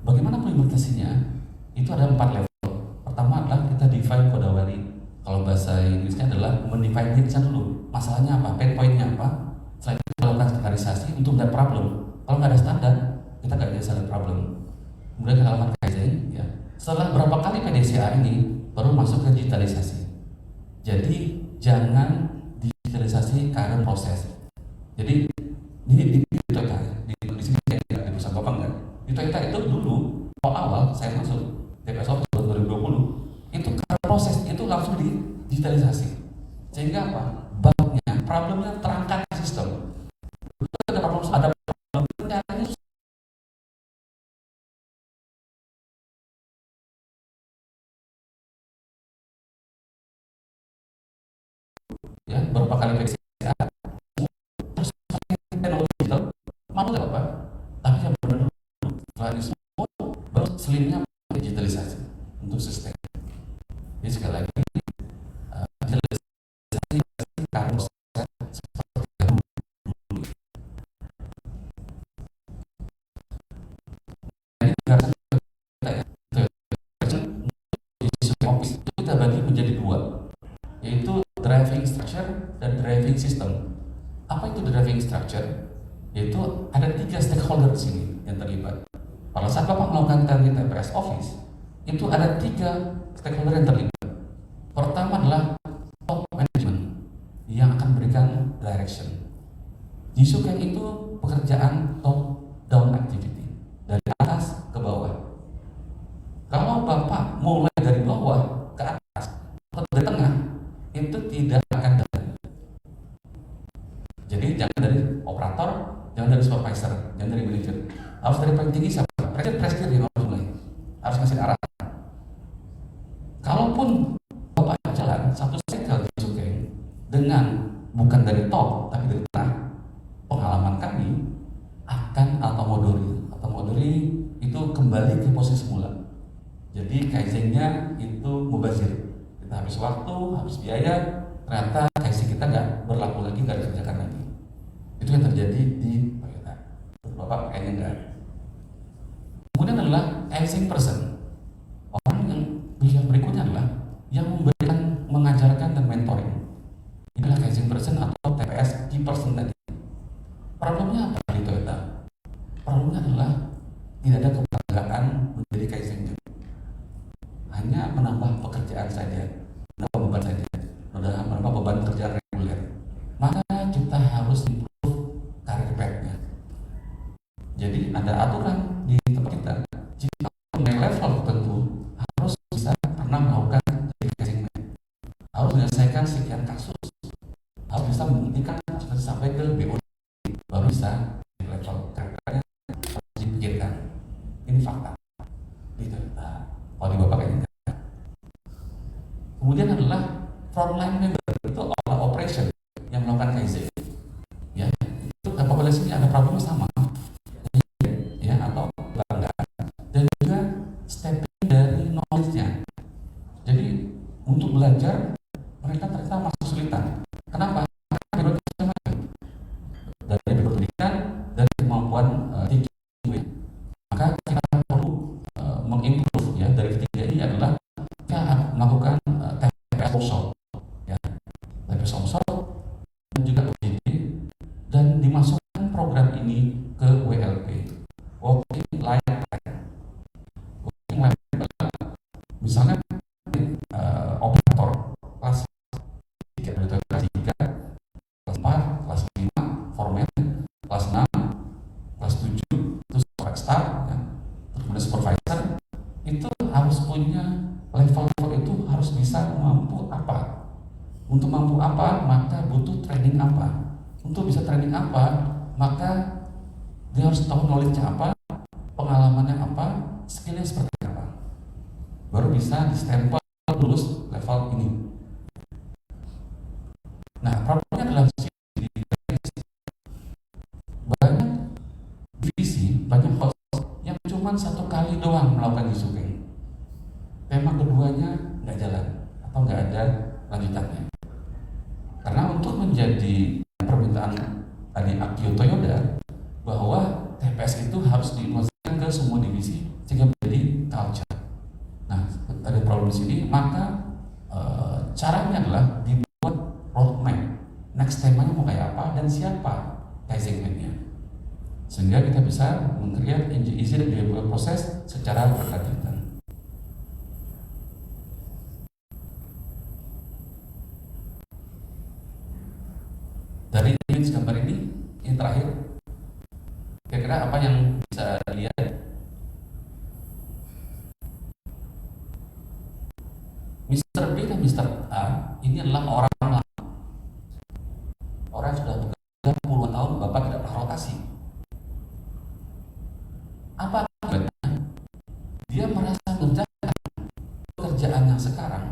Bagaimana implementasinya? Itu ada 4 level. Pertama adalah kita define kodawari. Kalau bahasa Inggrisnya adalah mendefine needs-nya dulu. Masalahnya apa? Pain point-nya apa? Setelah itu kita lakukan standarisasi untuk melihat problem. Kalau nggak ada standar, kita nggak bisa lihat problem. Kemudian kita lakukan kaizen. Ya. Setelah berapa kali PDCA ini, baru masuk ke digitalisasi. Jadi jangan digitalisasi current proses. Jadi di Toyota, di sini di perusahaan Bapak enggak? Di Toyota itu dulu awal saya masuk TPS Office 2020 itu current proses itu langsung digitalisasi. Sehingga apa? Bugnya, problemnya terangkat ke sistem. Ada problem caranya ya, berapa kali PDCA terus teknologi digital malu nggak apa, tapi yang benar-benar setelah ini semua baru selimnya digitalisasi untuk sistem. Jadi sekali lagi digitalisasi harus seperti dulu. Ini juga office itu kita bagi menjadi 2, yaitu driving structure dan driving system. Apa itu driving structure? Yaitu ada 3 stakeholder di sini yang terlibat. Pada saat Bapak melakukan TPS Office, itu ada 3 stakeholder yang terlibat. Pertama adalah top management yang akan memberikan direction. Jisuken itu pekerjaan top down activity, dari atas ke bawah. Kalau Bapak mulai dari bawah ke atas atau dari tengah, itu tidak akan jalan. Jadi jangan dari operator, jangan dari supervisor, jangan dari manager. Harus dari paling tinggi siapa? Presiden yang harus mulai. Harus ngasih arah. Kalaupun Bapak jalan satu cycle di Jisuken dengan bukan dari top tapi dari tengah, pengalaman kami akan automodori itu kembali ke posisi semula. Jadi kaizennya itu mubazir. Kita habis waktu, habis biaya, ternyata kaizen kita nggak berlaku lagi, nggak dikerjakan lagi. Itu yang terjadi di Toyota. Bapak kayaknya nggak. Kemudian adalah kaizen person. Orang yang berikutnya adalah yang memberikan, mengajarkan dan mentoring. Inilah kaizen person atau TPS key person tadi. Problemnya apa di Toyota? Problemnya adalah tidak ada kebanggaan menjadi kaizen. Hanya menambah pekerjaan saja, menambah beban saja, menambah beban pekerjaan reguler. Maka kita harus improve career path-nya. Jadi ada aturan di tempat kita, jika naik level tertentu harus bisa pernah melakukan verification, harus menyelesaikan sekian kasus, harus bisa membuktikan sampai ke BOD, baru bisa level karirnya harus dipikirkan. Ini fakta. Gitu. Kalau di Bapak kayaknya. Kemudian adalah frontline member. punya level-level itu harus bisa mampu apa. Untuk mampu apa, maka butuh training apa. Untuk bisa training apa, maka dia harus tahu knowledge-nya apa, pengalamannya apa, skillnya seperti apa. Baru bisa distempel lulus level ini. Nah, problemnya adalah banyak divisi, banyak host yang cuma satu kali doang melakukan G-Supping. Tema keduanya nggak jalan atau nggak ada lanjutannya. Karena untuk menjadi permintaan tadi Akio Toyoda bahwa TPS itu harus diimplementasikan ke semua divisi sehingga menjadi culture. Nah, ada problem di sini, maka caranya adalah dibuat roadmap. Next temanya mau kayak apa dan siapa Kaizen-nya. Sehingga kita bisa meng-create easy dan develop proses secara berkelanjutan. Dari image gambar ini, yang terakhir, kira-kira apa yang bisa dilihat? Mr. B dan Mr. A ini adalah orang lama. Orang sudah bekerja puluhan tahun, Bapak tidak pernah rotasi. Apa akibatnya? Dia merasa mengerjakan pekerjaan yang sekarang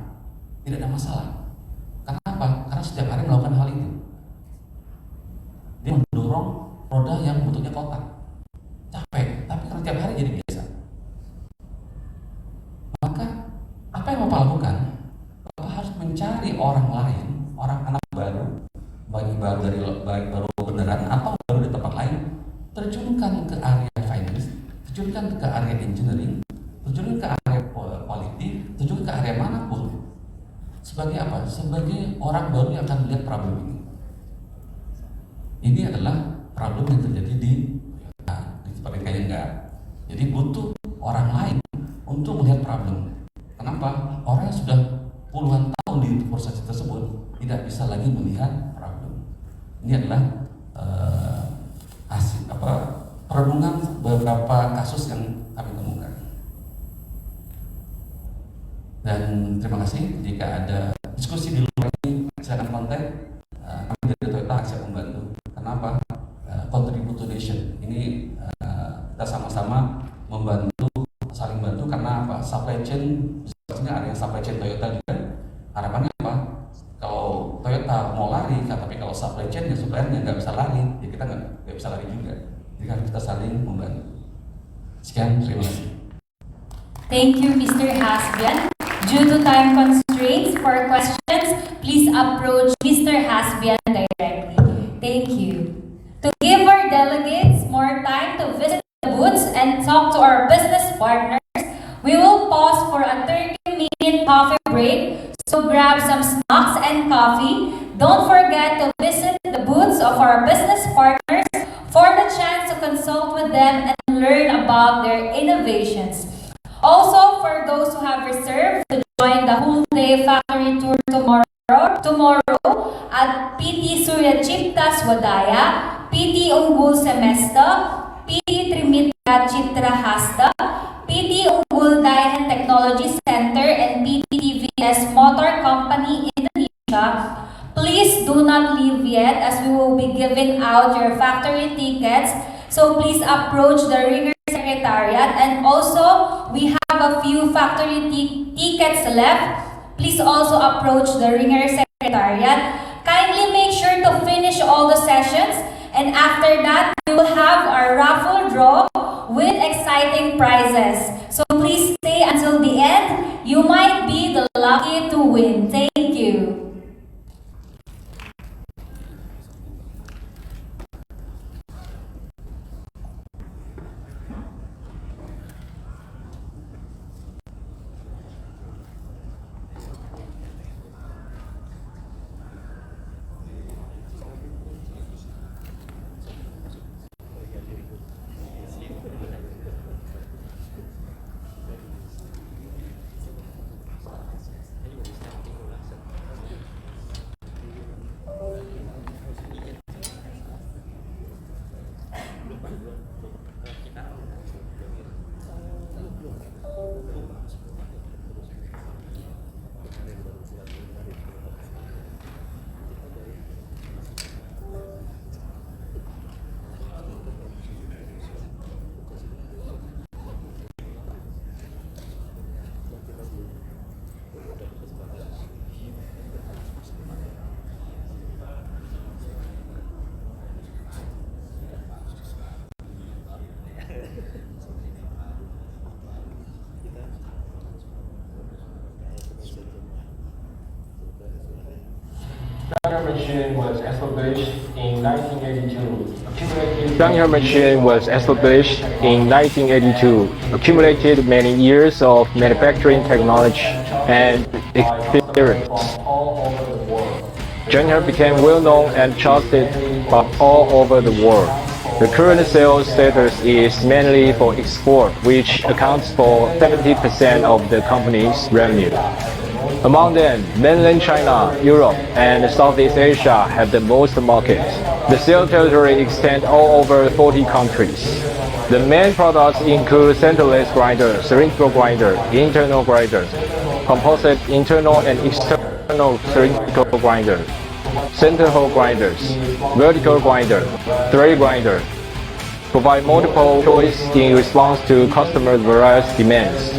tidak ada masalah. Kenapa? Karena setiap hari melakukan hal itu. Dia mendorong roda yang bentuknya kotak, capek, tapi karena tiap hari jadi biasa. Maka apa yang Bapak lakukan? Bapak harus mencari orang lain, orang anak baru, baik baru beneran atau baru di tempat lain, terjunkan ke area finance, terjunkan ke area engineering, terjunkan ke area quality, terjunkan ke area manapun. Sebagai apa? Sebagai orang baru yang akan melihat problem ini. Ini adalah problem yang terjadi di seperti kayak enggak. Jadi butuh orang lain untuk melihat problem. Kenapa? Orang yang sudah puluhan tahun di proses tersebut tidak bisa lagi melihat problem. Ini adalah hasil perenungan beberapa kasus yang kami temukan. Dan terima kasih jika ada diskusi di luar ini, silakan kontak. Kami dari Toyota siap membantu. Kenapa? Contribute to nation. Ini kita sama-sama membantu, saling bantu karena apa? Supply chain, sebenarnya ada yang supply chain Toyota juga. Harapannya apa? Kalau Toyota mau lari, tapi kalau supply chain yang suppliernya nggak bisa lari, ya kita nggak bisa lari juga. Jadi harus kita saling membantu. Sekian, terima kasih.
Thank you, Mr. Hasbian. Due to time constraints, for questions, please approach Mr. Hasbian directly. Thank you. To give our delegates more time to visit the booths and talk to our business partners, we will pause for a 30-minute coffee break. So grab some snacks and coffee. Don't forget to visit the booths of our business partners for the chance to consult with them and learn about their innovations. Also, for those who have reserved to join the whole day factory tour tomorrow at PT Surya Cipta Swadaya, PT Unggul Semesta, PT Trimitra Citra Hasta, PT Unggul Daihan Technology Center, and PT TVS Motor Company Indonesia, please do not leave yet as we will be giving out your factory tickets. So please approach the Ringer Secretariat, and also we have a few factory tickets left. Please also approach the Ringer Secretariat. Kindly make sure to finish all the sessions, and after that we will have our raffle draw with exciting prizes. So please stay until the end. You might be the lucky to win. Thank you.
machine was established in 1982.
Zhanghe machine was established in 1982, accumulated many years of manufacturing technology and experience. Zhanghe became well known and trusted by all over the world. The current sales status is mainly for export, which accounts for 70% of the company's revenue. Among them, mainland China, Europe, and Southeast Asia have the most markets. The sales territory extends all over 40 countries. The main products include centerless grinder, cylindrical grinder, internal grinder, composite internal and external cylindrical grinder, center hole grinders, vertical grinder, thread grinder, provide multiple choice in response to customers' various demands.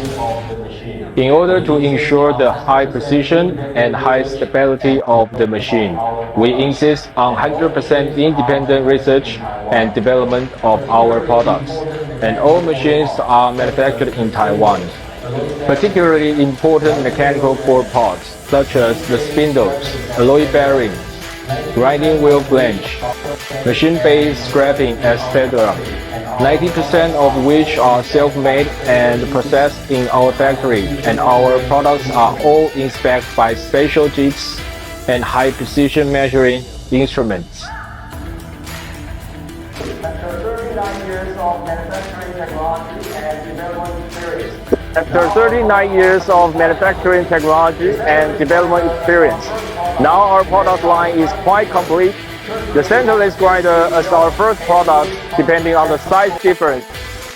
In order to ensure the high precision and high stability of the machine, we insist on 100% independent research and development of our products, and all machines are manufactured in Taiwan. Particularly important mechanical core parts, such as the spindles, alloy bearings, grinding wheel flange, machine base scraping, etc., 90% of which are self-made and processed in our factory, and our products are all inspected by special jigs and high-precision measuring instruments. After 39 years of manufacturing technology and development experience, now our product line is quite complete. The centerless grinder as our first product, depending on the size difference,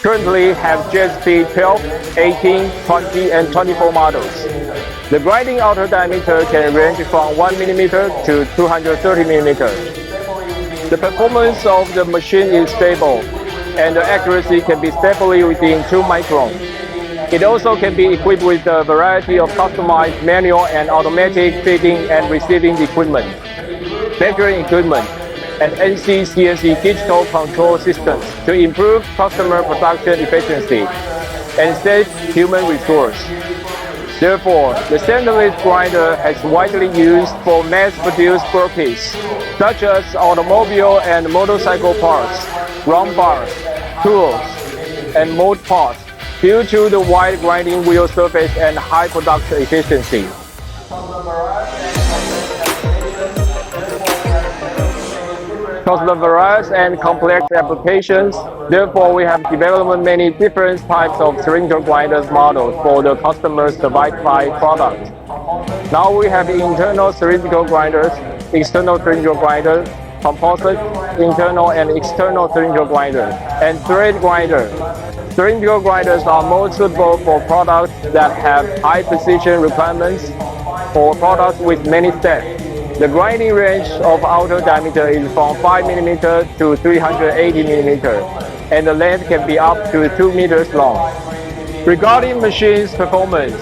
currently have GSP 12, 18, 20, and 24 models. The grinding outer diameter can range from 1 mm to 230 mm. The performance of the machine is stable, and the accuracy can be stably within 2 microns. It also can be equipped with a variety of customized manual and automatic feeding and receiving equipment, measuring equipment, and NC/CNC digital control systems to improve customer production efficiency and save human resource. Therefore, the centerless grinder has widely used for mass-produced workpiece, such as automobile and motorcycle parts, round bars, tools, and mold parts, due to the wide grinding wheel surface and high production efficiency. Because of the various and complex applications, therefore we have developed many different types of cylindrical grinders models for the customers' certified products. Now we have internal cylindrical grinders, external cylindrical grinders, composite, internal and external cylindrical grinders, and thread grinders. Cylindrical grinders are more suitable for products that have high precision requirements or products with many steps. The grinding range of outer diameter is from 5 mm to 380 mm, and the length can be up to 2 meters long. Regarding machine's performance,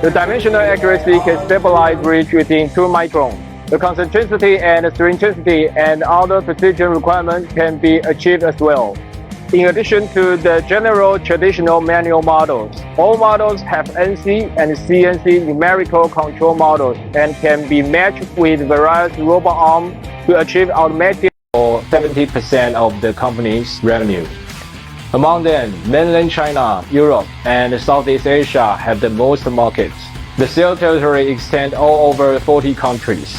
the dimensional accuracy can stabilize reach within 2 microns. The concentricity and stringency and other precision requirements can be achieved as well. In addition to the general traditional manual models, all models have NC and CNC numerical control models and can be matched with various robot arms to achieve automatic for 70% of the company's revenue. Among them, mainland China, Europe, and Southeast Asia have the most markets. The sales territory extends all over 40 countries.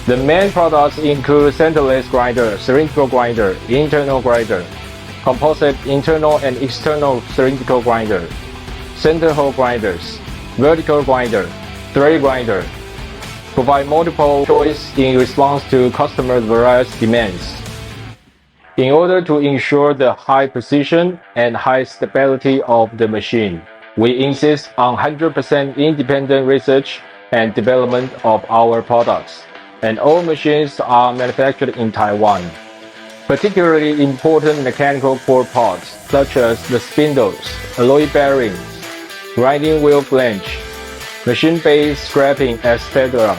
The main products include centerless grinder, cylindrical grinder, internal grinder, composite internal and external cylindrical grinder, center hole grinders, vertical grinder, thread grinder, provide multiple choice in response to customers' various demands. In order to ensure the high precision and high stability of the machine, we insist on 100% independent research and development of our products, and all machines are manufactured in Taiwan. Particularly important mechanical core parts, such as the spindles, alloy bearings, grinding wheel flange, machine base scraping, etc.,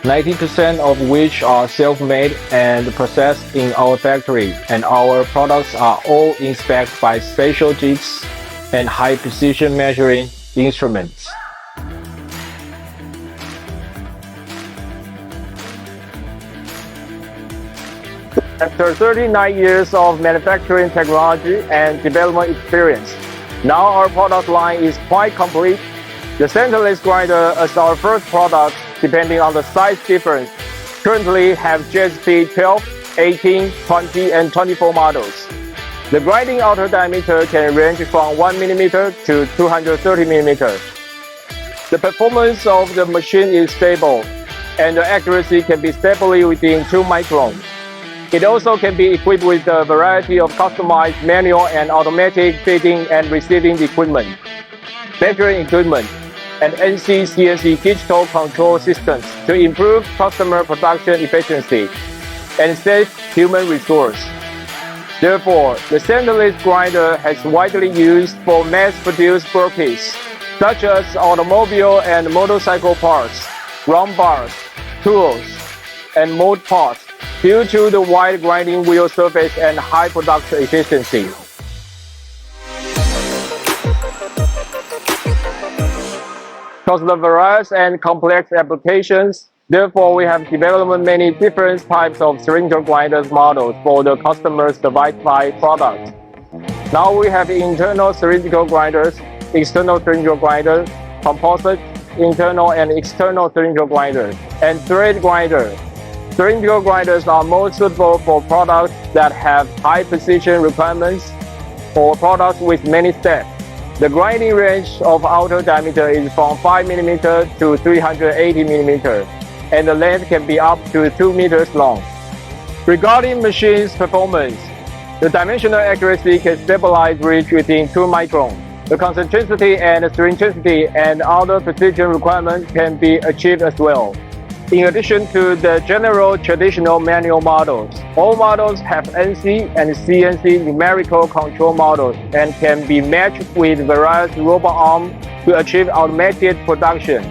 90% of which are self-made and processed in our factory, and our products are all inspected by special jigs and high-precision measuring instruments. After 39 years of manufacturing technology and development experience, now our product line is quite complete. The centerless grinder as our first product, depending on the size difference, currently have JSP 12, 18, 20, and 24 models. The grinding outer diameter can range from 1 mm to 230 mm. The performance of the machine is stable, and the accuracy can be stably within 2 microns. It also can be equipped with a variety of customized manual and automatic feeding and receiving equipment, measuring equipment, and NC/CNC digital control systems to improve customer production efficiency and save human resource. Therefore, the centerless grinder has widely used for mass-produced workpiece, such as automobile and motorcycle parts, round bars, tools, and mold parts, due to the wide grinding wheel surface and high production efficiency. Because of the various and complex applications, therefore we have developed many different types of cylindrical grinders models for the customer's device-by product. Now we have internal cylindrical grinders, external cylindrical grinders, composite, internal and external cylindrical grinders, and thread grinders. Cylindrical grinders are more suitable for products that have high precision requirements or products with many steps. The grinding range of outer diameter is from 5 mm to 380 mm, and the length can be up to 2 meters long. Regarding machine's performance, the dimensional accuracy can stabilize reach within 2 microns. The concentricity and stringency and other precision requirements can be achieved as well. In addition to the general traditional manual models, all models have NC and CNC numerical control models and can be matched with various robot arms to achieve automated production.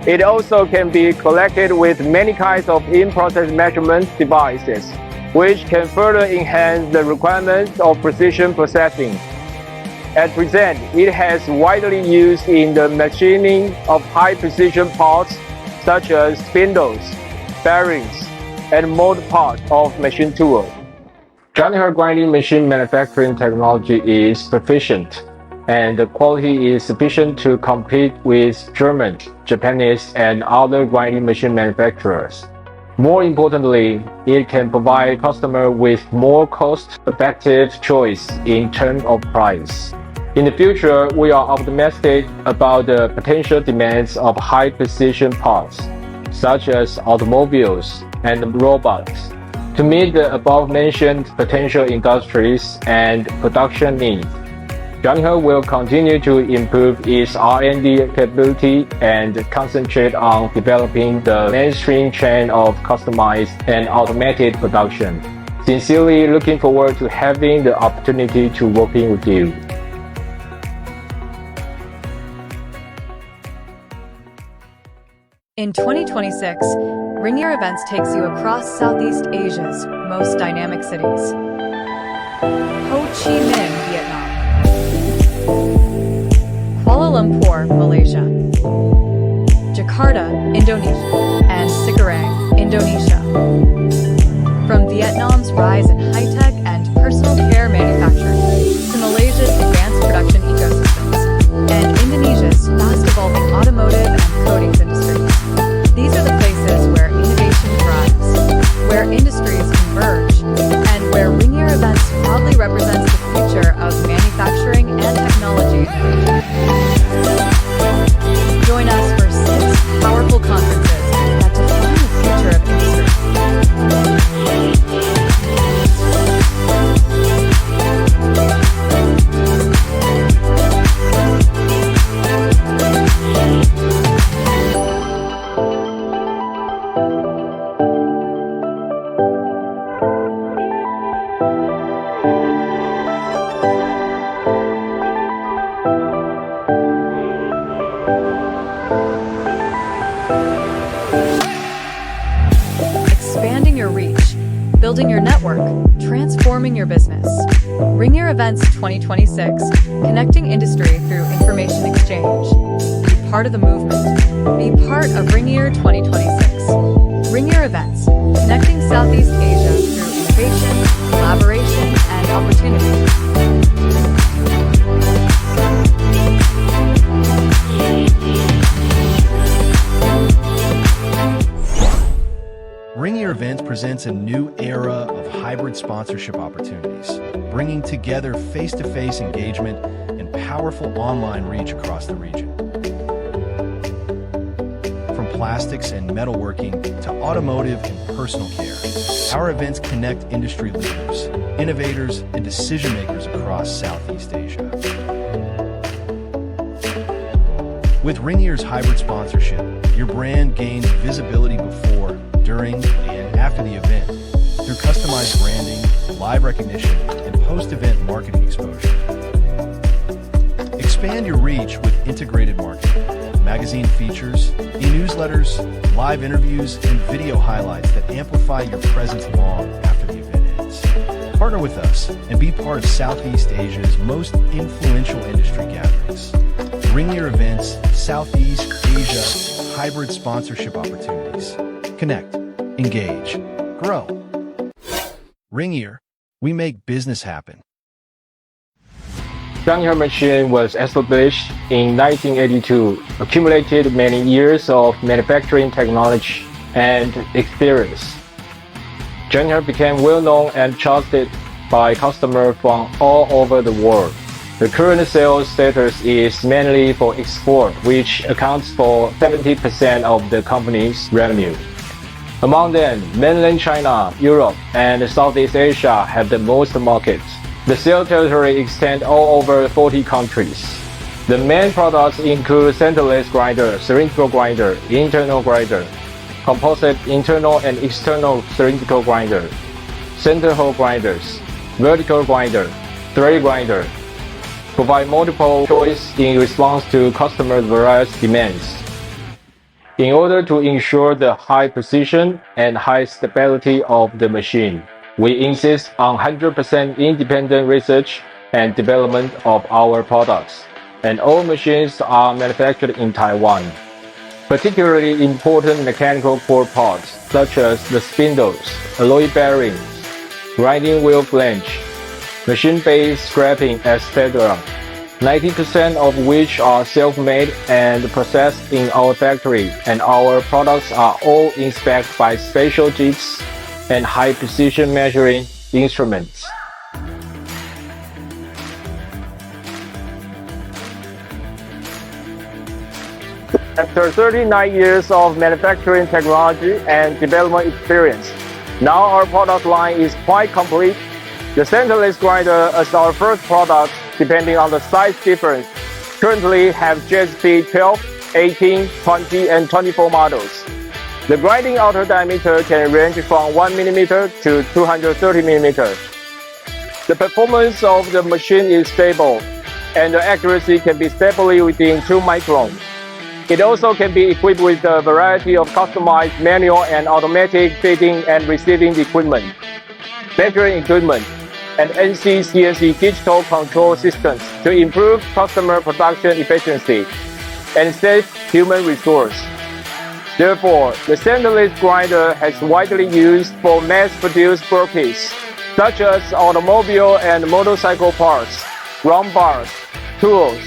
It also can be collected with many kinds of in-process measurement devices, which can further enhance the requirements of precision processing. At present, it has widely used in the machining of high-precision parts such as spindles, bearings, and mold parts of machine tools. Johnny He grinding machine manufacturing technology is proficient, and the quality is sufficient to compete with German, Japanese, and other grinding machine manufacturers. More importantly, it can provide customers with more cost-effective choice in terms of price. In the future, we are optimistic about the potential demands of high-precision parts, such as automobiles and robots. To meet the above-mentioned potential industries and production needs, Johnny He will continue to improve its R&D capability and concentrate on developing the mainstream chain of customized and automated production. Sincerely looking forward to having the opportunity to working with you.
In 2026, Ringier Events takes you across Southeast Asia's most dynamic cities. Ho Chi Minh, Vietnam. Kuala Lumpur, Malaysia. Jakarta, Indonesia. And Cikarang, Indonesia. From Vietnam's rise in high-tech and personal care manufacturing to Malaysia's advanced production ecosystems and Indonesia's fast-evolving automotive and coatings industries. These are the places where innovation thrives, where industries converge, and where Ringier Events proudly represents the future of manufacturing and technology. Join us for 6 powerful conferences that define the future of industry. Expanding your reach, building your network, transforming your business. Ringier Events 2026, connecting industry through information exchange. Be part of the movement. Be part of Ringier 2026. Ringier Events, connecting Southeast Asia through innovation, collaboration, and opportunity.
Ringier Events presents a new era of hybrid sponsorship opportunities, bringing together face-to-face engagement and powerful online reach across the region. From plastics and metalworking to automotive and personal care, our events connect industry leaders, innovators, and decision-makers across Southeast Asia. With Ringier's hybrid sponsorship, your brand gains visibility before, during, and after the event through customized branding, live recognition, and post-event marketing exposure. Expand your reach with integrated marketing, magazine features, e-newsletters, live interviews, and video highlights that amplify your presence long after the event ends. Partner with us and be part of Southeast Asia's most influential industry gatherings. Ringier Events, Southeast Asia Hybrid Sponsorship Opportunities. Connect, engage, grow. Ringier, we make business happen.
Ringier machine was established in 1982, accumulated many years of manufacturing technology and experience. Ringier became well known and trusted by customers from all over the world. The current sales status is mainly for export, which accounts for 70% of the company's revenue. Among them, mainland China, Europe, and Southeast Asia have the most markets. The sales territory extends all over 40 countries. The main products include centerless grinder, cylindrical grinder, internal grinder, composite internal and external cylindrical grinder, center hole grinders, vertical grinder, thread grinder, provide multiple choice in response to customers' various demands. In order to ensure the high precision and high stability of the machine, we insist on 100% independent research and development of our products, and all machines are manufactured in Taiwan. Particularly important mechanical core parts such as the spindles, alloy bearings, grinding wheel flange, machine base scraping, etc. 90% of which are self-made and processed in our factory, and our products are all inspected by special jigs and high-precision measuring instruments. After 39 years of manufacturing technology and development experience, now our product line is quite complete. The centerless grinder as our first product, depending on the size difference, currently have JSP 12, 18, 20, and 24 models. The grinding outer diameter can range from 1 mm to 230 mm. The performance of the machine is stable, and the accuracy can be stably within 2 microns. It also can be equipped with a variety of customized manual and automatic feeding and receiving equipment, measuring equipment, and NC/CNC digital control systems to improve customer production efficiency and save human resource. Therefore, the centerless grinder has widely used for mass-produced workpiece, such as automobile and motorcycle parts, round bars, tools,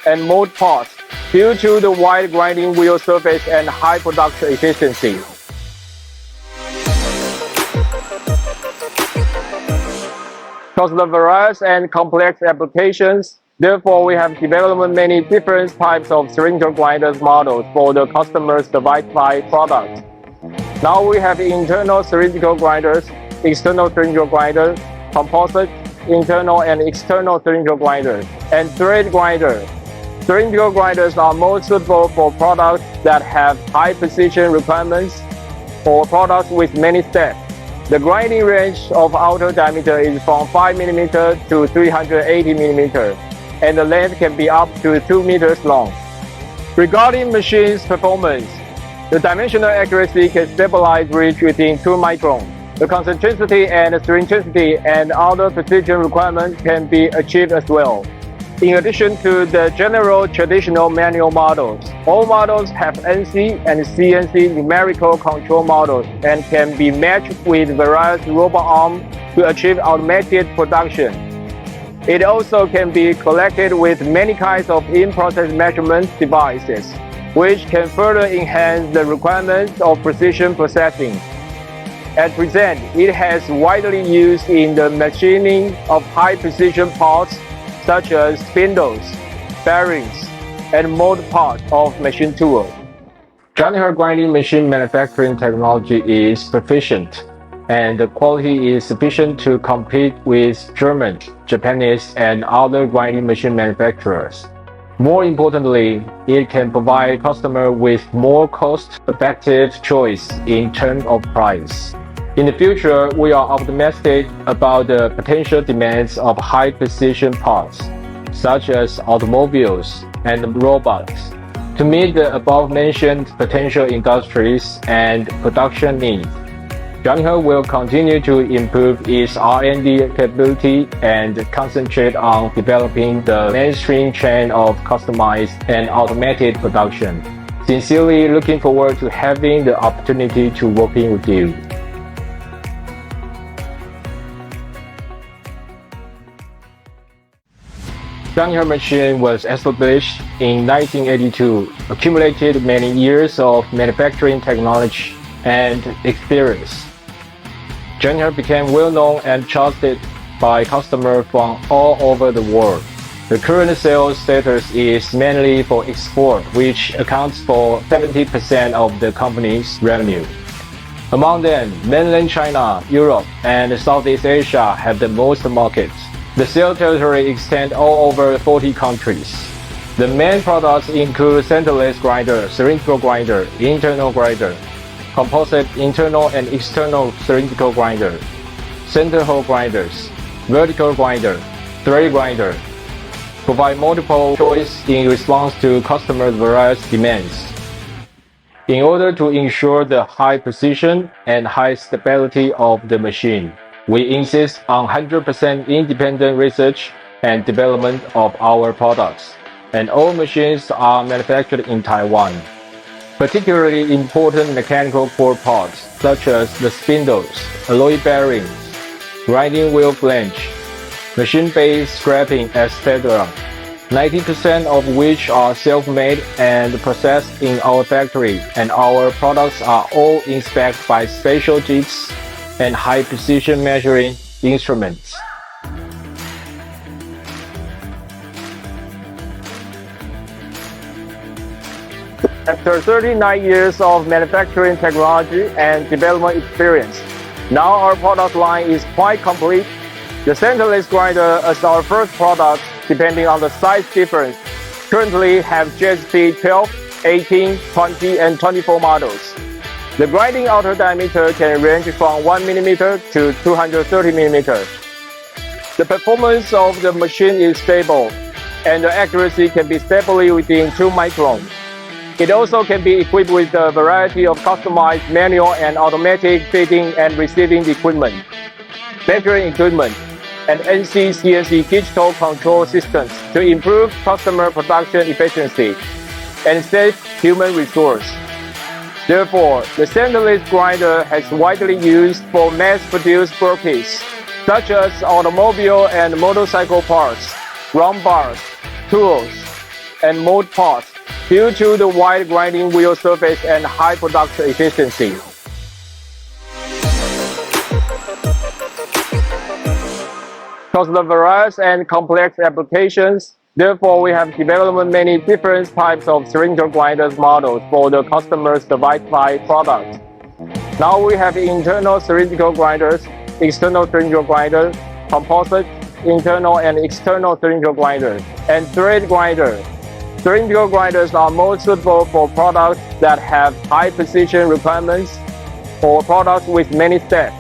and mold parts, due to the wide grinding wheel surface and high production efficiency. Because of the various and complex applications, therefore we have developed many different types of cylindrical grinders models for the customer's diversified products. Now we have internal cylindrical grinders, external cylindrical grinders, composite, internal and external cylindrical grinders, and thread grinders. Cylindrical grinders are more suitable for products that have high precision requirements or products with many steps. The grinding range of outer diameter is from 5 mm to 380 mm, and the length can be up to 2 meters long. Regarding machine's performance, the dimensional accuracy can stabilize reach within 2 microns. The concentricity and stringicity and other precision requirements can be achieved as well.
In addition to the general traditional manual models, all models have NC and CNC numerical control models and can be matched with various robot arms to achieve automated production. It also can be collected with many kinds of in-process measurement devices, which can further enhance the requirements of precision processing. At present, it has widely used in the machining of high-precision parts such as spindles, bearings, and mold parts of machine tools. Johnny grinding machine manufacturing technology is proficient, and the quality is sufficient to compete with German, Japanese, and other grinding machine manufacturers. More importantly, it can provide customers with more cost-effective choice in terms of price. In the future, we are optimistic about the potential demands of high-precision parts, such as automobiles and robots. To meet the above-mentioned potential industries and production needs, Johnny will continue to improve its R&D capability and concentrate on developing the mainstream chain of customized and automated production. Sincerely looking forward to having the opportunity to working with you. Johnny machine was established in 1982, accumulated many years of manufacturing technology and experience. Johnny became well known and trusted by customers from all over the world. The current sales status is mainly for export, which accounts for 70% of the company's revenue. Among them, mainland China, Europe, and Southeast Asia have the most markets. The sales territory extends all over 40 countries. The main products include centerless grinder, cylindrical grinder, internal grinder, composite internal and external cylindrical grinder, center hole grinders, vertical grinder, thread grinder, provide multiple choice in response to customers' various demands. In order to ensure the high precision and high stability of the machine, we insist on 100% independent research and development of our products, and all machines are manufactured in Taiwan. Particularly important mechanical core parts such as the spindles, alloy bearings, grinding wheel flange, machine base scraping, etc., 90% of which are self-made and processed in our factory, and our products are all inspected by special jigs and high-precision measuring instruments. After 39 years of manufacturing technology and development experience, now our product line is quite complete. The centerless grinder as our first product, depending on the size difference, currently have GSP 12, 18, 20, and 24 models. The grinding outer diameter can range from 1 mm to 230 mm. The performance of the machine is stable, and the accuracy can be stably within 2 microns. It also can be equipped with a variety of customized manual and automatic feeding and receiving equipment, measuring equipment, and NC/CNC digital control systems to improve customer production efficiency and save human resource. Therefore, the centerless grinder has widely used for mass-produced workpiece, such as automobile and motorcycle parts, round bars, tools, and mold parts, due to the wide grinding wheel surface and high production efficiency. Because of the various and complex applications, therefore we have developed many different types of cylindrical grinders models for the customer's diversified products. Now we have internal cylindrical grinders, external cylindrical grinders, composite, internal and external cylindrical grinders, and thread grinders. Cylindrical grinders are more suitable for products that have high precision requirements or products with many steps.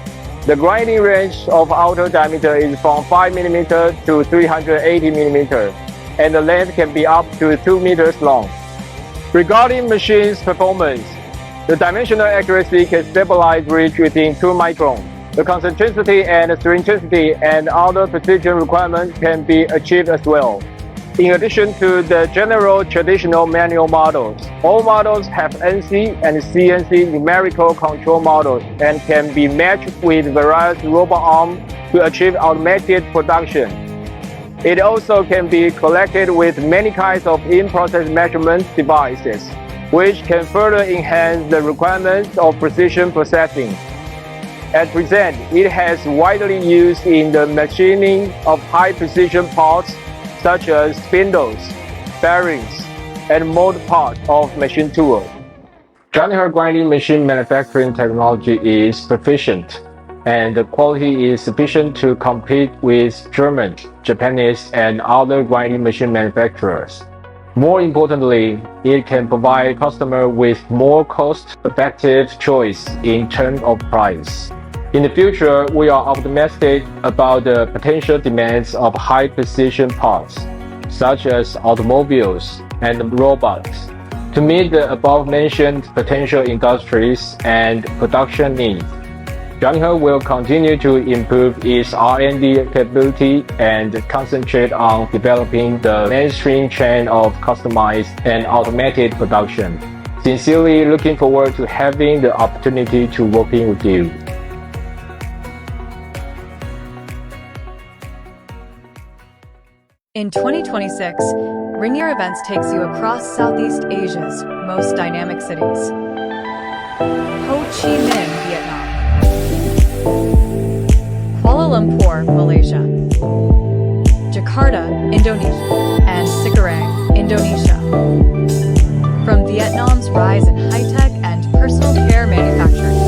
The grinding range of outer diameter is from 5 mm to 380 mm, and the length can be up to 2 meters long. Regarding machine's performance, the dimensional accuracy can stabilize reach within 2 microns. The concentricity and stringicity and other precision requirements can be achieved as well. In addition to the general traditional manual models, all models have NC and CNC numerical control models and can be matched with various robot arms to achieve automated production. It also can be collected with many kinds of in-process measurement devices, which can further enhance the requirements of precision processing. At present, it has widely used in the machining of high-precision parts such as spindles, bearings, and mold parts of machine tools. Johnny grinding machine manufacturing technology is proficient, and the quality is sufficient to compete with German, Japanese, and other grinding machine manufacturers. More importantly, it can provide customers with more cost-effective choice in terms of price. In the future, we are optimistic about the potential demands of high-precision parts, such as automobiles and robots, to meet the above-mentioned potential industries and production needs. Johnny will continue to improve its R&D capability and concentrate on developing the mainstream chain of customized and automated production. Sincerely looking forward to having the opportunity to working with you.
In 2026, Ringier Events takes you across Southeast Asia's most dynamic cities. Ho Chi Minh, Vietnam. Kuala Lumpur, Malaysia. Jakarta, Indonesia. And Cikarang, Indonesia. From Vietnam's rise in high-tech and personal care manufacturing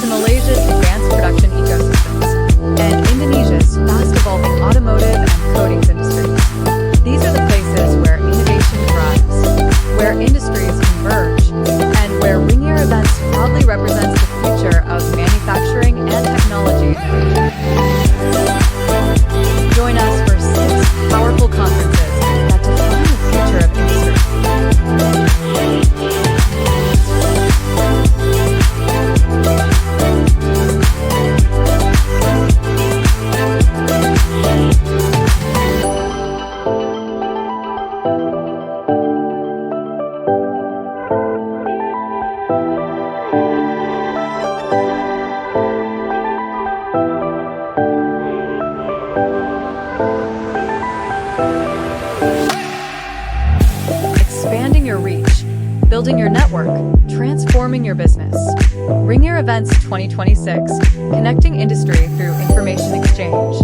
to Malaysia's advanced production ecosystems and Indonesia's fast-evolving automotive and coatings industries. These are the places where innovation thrives, where industries converge, and where Ringier Events proudly represents the future of manufacturing and technology in the region. Join us for 6 powerful conferences that define the future of industry. Expanding your reach, building your network, transforming your business. Ringier Events 2026, connecting industry through information exchange.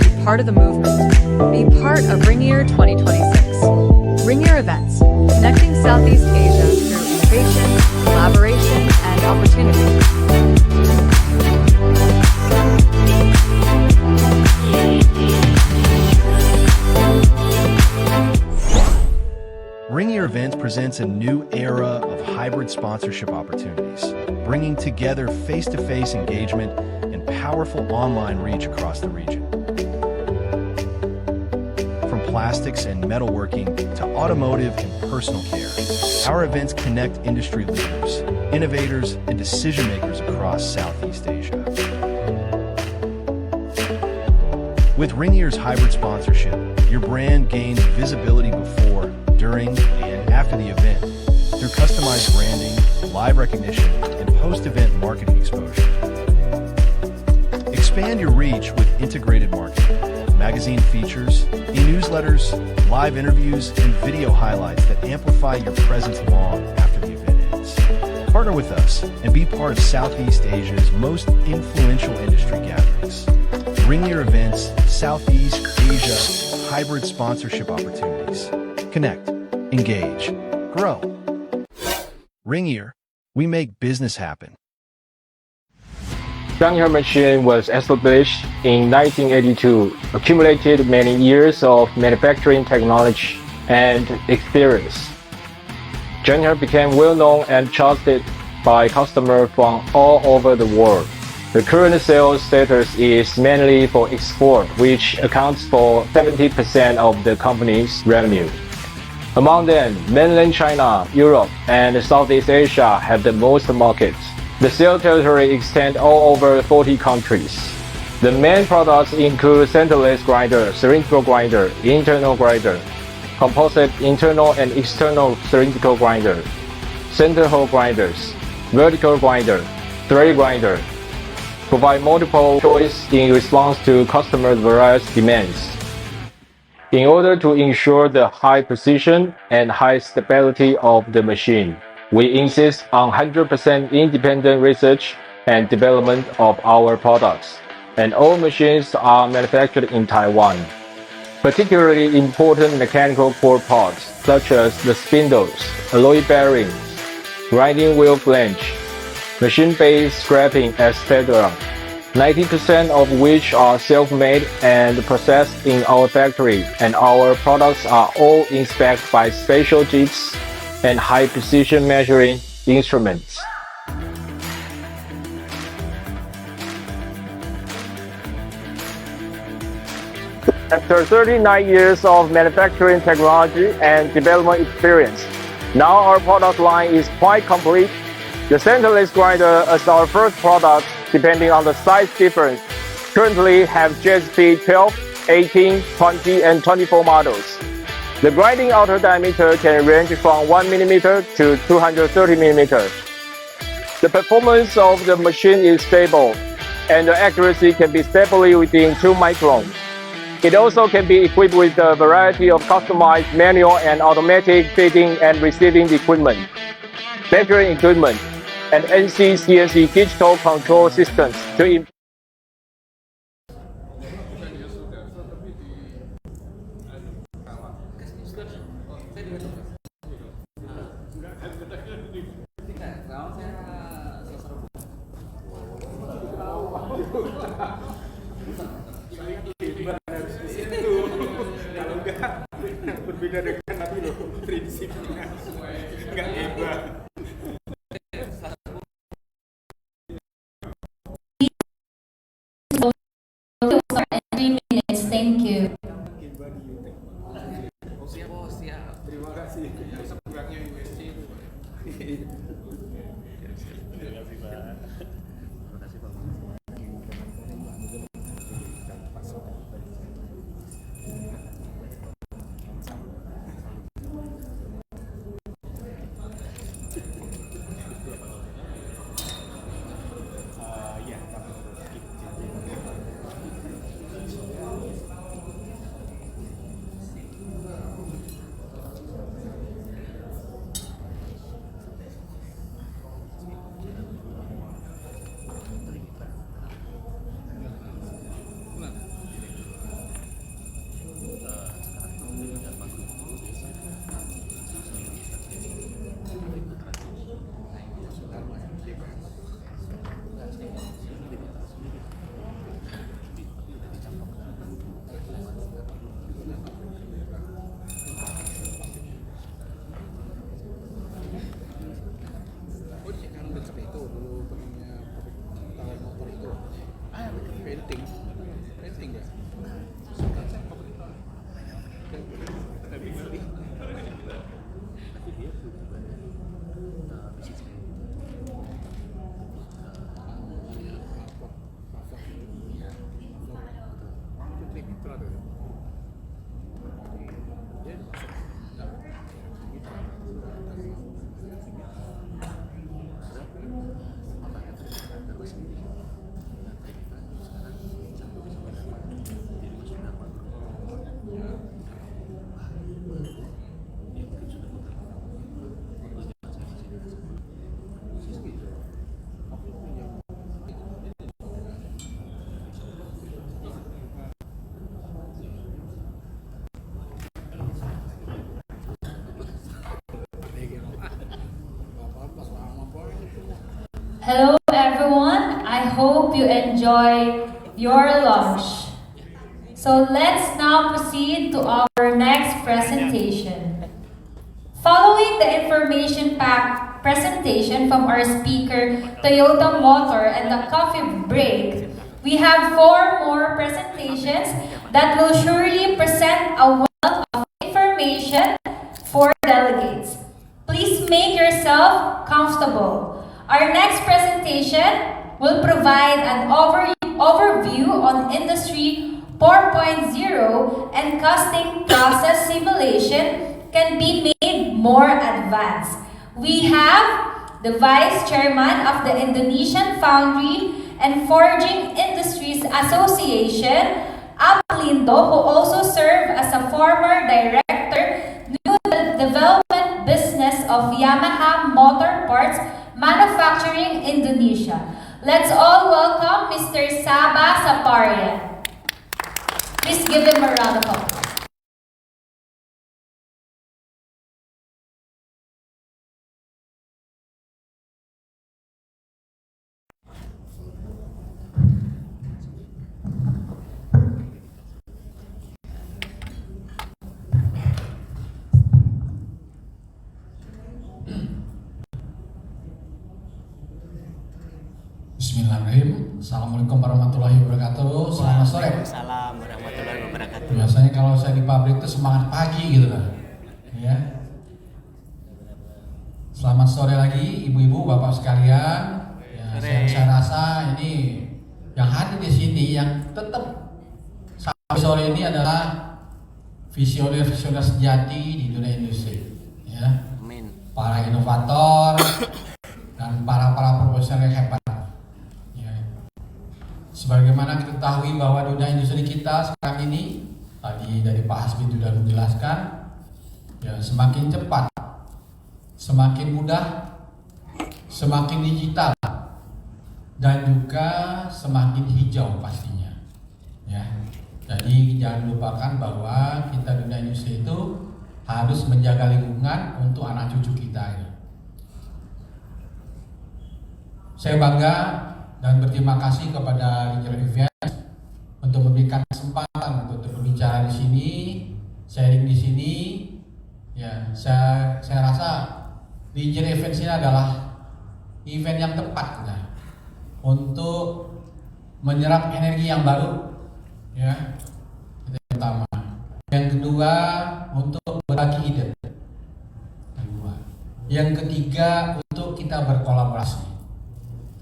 Be part of the movement. Be part of Ringier 2026. Ringier Events, connecting Southeast Asia through innovation, collaboration, and opportunity.
Ringier Events presents a new era of hybrid sponsorship opportunities, bringing together face-to-face engagement and powerful online reach across the region. From plastics and metalworking to automotive and personal care, our events connect industry leaders, innovators, and decision-makers across Southeast Asia. With Ringier's hybrid sponsorship, your brand gains visibility before, during, and after the event through customized branding, live recognition, and post-event marketing exposure. Expand your reach with integrated marketing, magazine features, e-newsletters, live interviews, and video highlights that amplify your presence long after the event ends. Partner with us and be part of Southeast Asia's most influential industry gatherings. Ringier Events, Southeast Asia, hybrid sponsorship opportunities. Connect, engage, grow. Ringier, we make business happen.
Johnny machine was established in 1982, accumulated many years of manufacturing technology and experience. Johnny became well known and trusted by customers from all over the world. The current sales status is mainly for export, which accounts for 70% of the company's revenue. Among them, mainland China, Europe, and Southeast Asia have the most markets. The sales territory extends all over 40 countries. The main products include centerless grinder, cylindrical grinder, internal grinder, composite internal and external cylindrical grinder, center hole grinders, vertical grinder, thread grinder, provide multiple choice in response to customers' various demands. In order to ensure the high precision and high stability of the machine, we insist on 100% independent research and development of our products, and all machines are manufactured in Taiwan. Particularly important mechanical core parts such as the spindles, alloy bearings, grinding wheel flange, machine base scraping, etc., 90% of which are self-made and processed in our factory, and our products are all inspected by special jigs and high-precision measuring instruments. After 39 years of manufacturing technology and development experience, now our product line is quite complete. The centerless grinder as our first product, depending on the size difference, currently have GSP 12, 18, 20, and 24 models. The grinding outer diameter can range from 1 mm to 230 mm. The performance of the machine is stable, and the accuracy can be stably within 2 microns. It also can be equipped with a variety of customized manual and automatic feeding and receiving equipment, measuring equipment, and NC/CNC digital control systems to improve.
Berbeda dengan tadi loh, prinsipnya nggak hebat.
Thank you.
Terima kasih. Sekurangnya USC. Painting ya.
Hello everyone, I hope you enjoy your lunch. So let's now proceed to our next presentation. Following the information-packed presentation from our speaker, Toyota Motor, and the coffee break, we have 4 more presentations that will surely present a wealth of information for delegates. Please make yourself comfortable. Our next presentation will provide an overview on industry 4.0 and casting process simulation can be made more advanced. We have the Vice Chairman of the Indonesian Foundry and Forging Industries Association, Aplindo, who also served as a former director, New Development Business of Yamaha Motor Parts Manufacturing Indonesia. Let's all welcome Mr. Saba Saparian. Please give him a round of applause.
Bismillahirrahmanirrahim. Assalamualaikum warahmatullahi wabarakatuh. Selamat sore.
Waalaikumsalam warahmatullahi wabarakatuh.
Biasanya kalau saya di pabrik itu semangat pagi gitu kan. Ya. Selamat sore lagi ibu-ibu, bapak sekalian. Ya, saya rasa ini yang hadir di sini yang tetap sampai sore ini adalah visioner-visioner sejati di dunia industri. Ya.
Amin.
Para inovator dan para profesional yang hebat. Sebagaimana kita ketahui bahwa dunia industri kita sekarang ini, tadi dari Pak Hasbi sudah menjelaskan, ya semakin cepat, semakin mudah, semakin digital, dan juga semakin hijau pastinya. Ya, jadi jangan lupakan bahwa kita dunia industri itu harus menjaga lingkungan untuk anak cucu kita. Saya bangga dan berterima kasih kepada Regional Events untuk memberikan kesempatan untuk berbicara di sini, sharing di sini. Ya, saya rasa Regional Events ini adalah event yang tepat ya, untuk menyerap energi yang baru. Ya, itu yang pertama. Yang kedua, untuk berbagi ide. Yang ketiga, untuk kita berkolaborasi.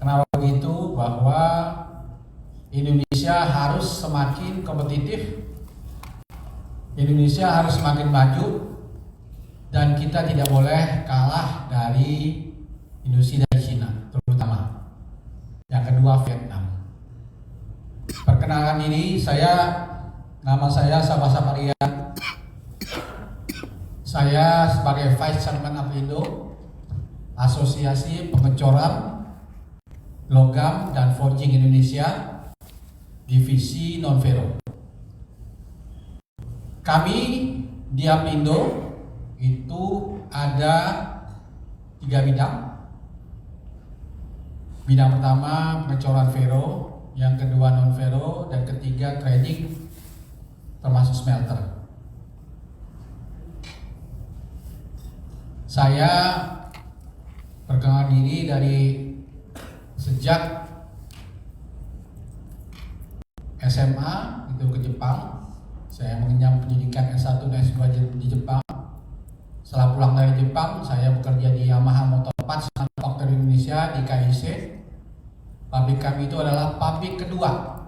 Kenapa begitu? Bahwa Indonesia harus semakin kompetitif, Indonesia harus semakin maju, dan kita tidak boleh kalah dari industri dari Cina, terutama. Yang kedua, Vietnam. Perkenalkan diri, nama saya Saba Saparian. Saya sebagai Vice Chairman Aplindo, Asosiasi Pengecoran Logam dan Forging Indonesia, divisi non-ferro. Kami di Aplindo itu ada 3 bidang. Bidang pertama pengecoran ferro, yang kedua non-ferro, dan ketiga trading termasuk smelter. Saya perkenalkan diri dari sejak SMA itu ke Jepang. Saya mengenyam pendidikan S1 dan S2 di Jepang. Setelah pulang dari Jepang, saya bekerja di Yamaha Motor Parts Manufacturing Indonesia di KIC. Pabrik kami itu adalah pabrik kedua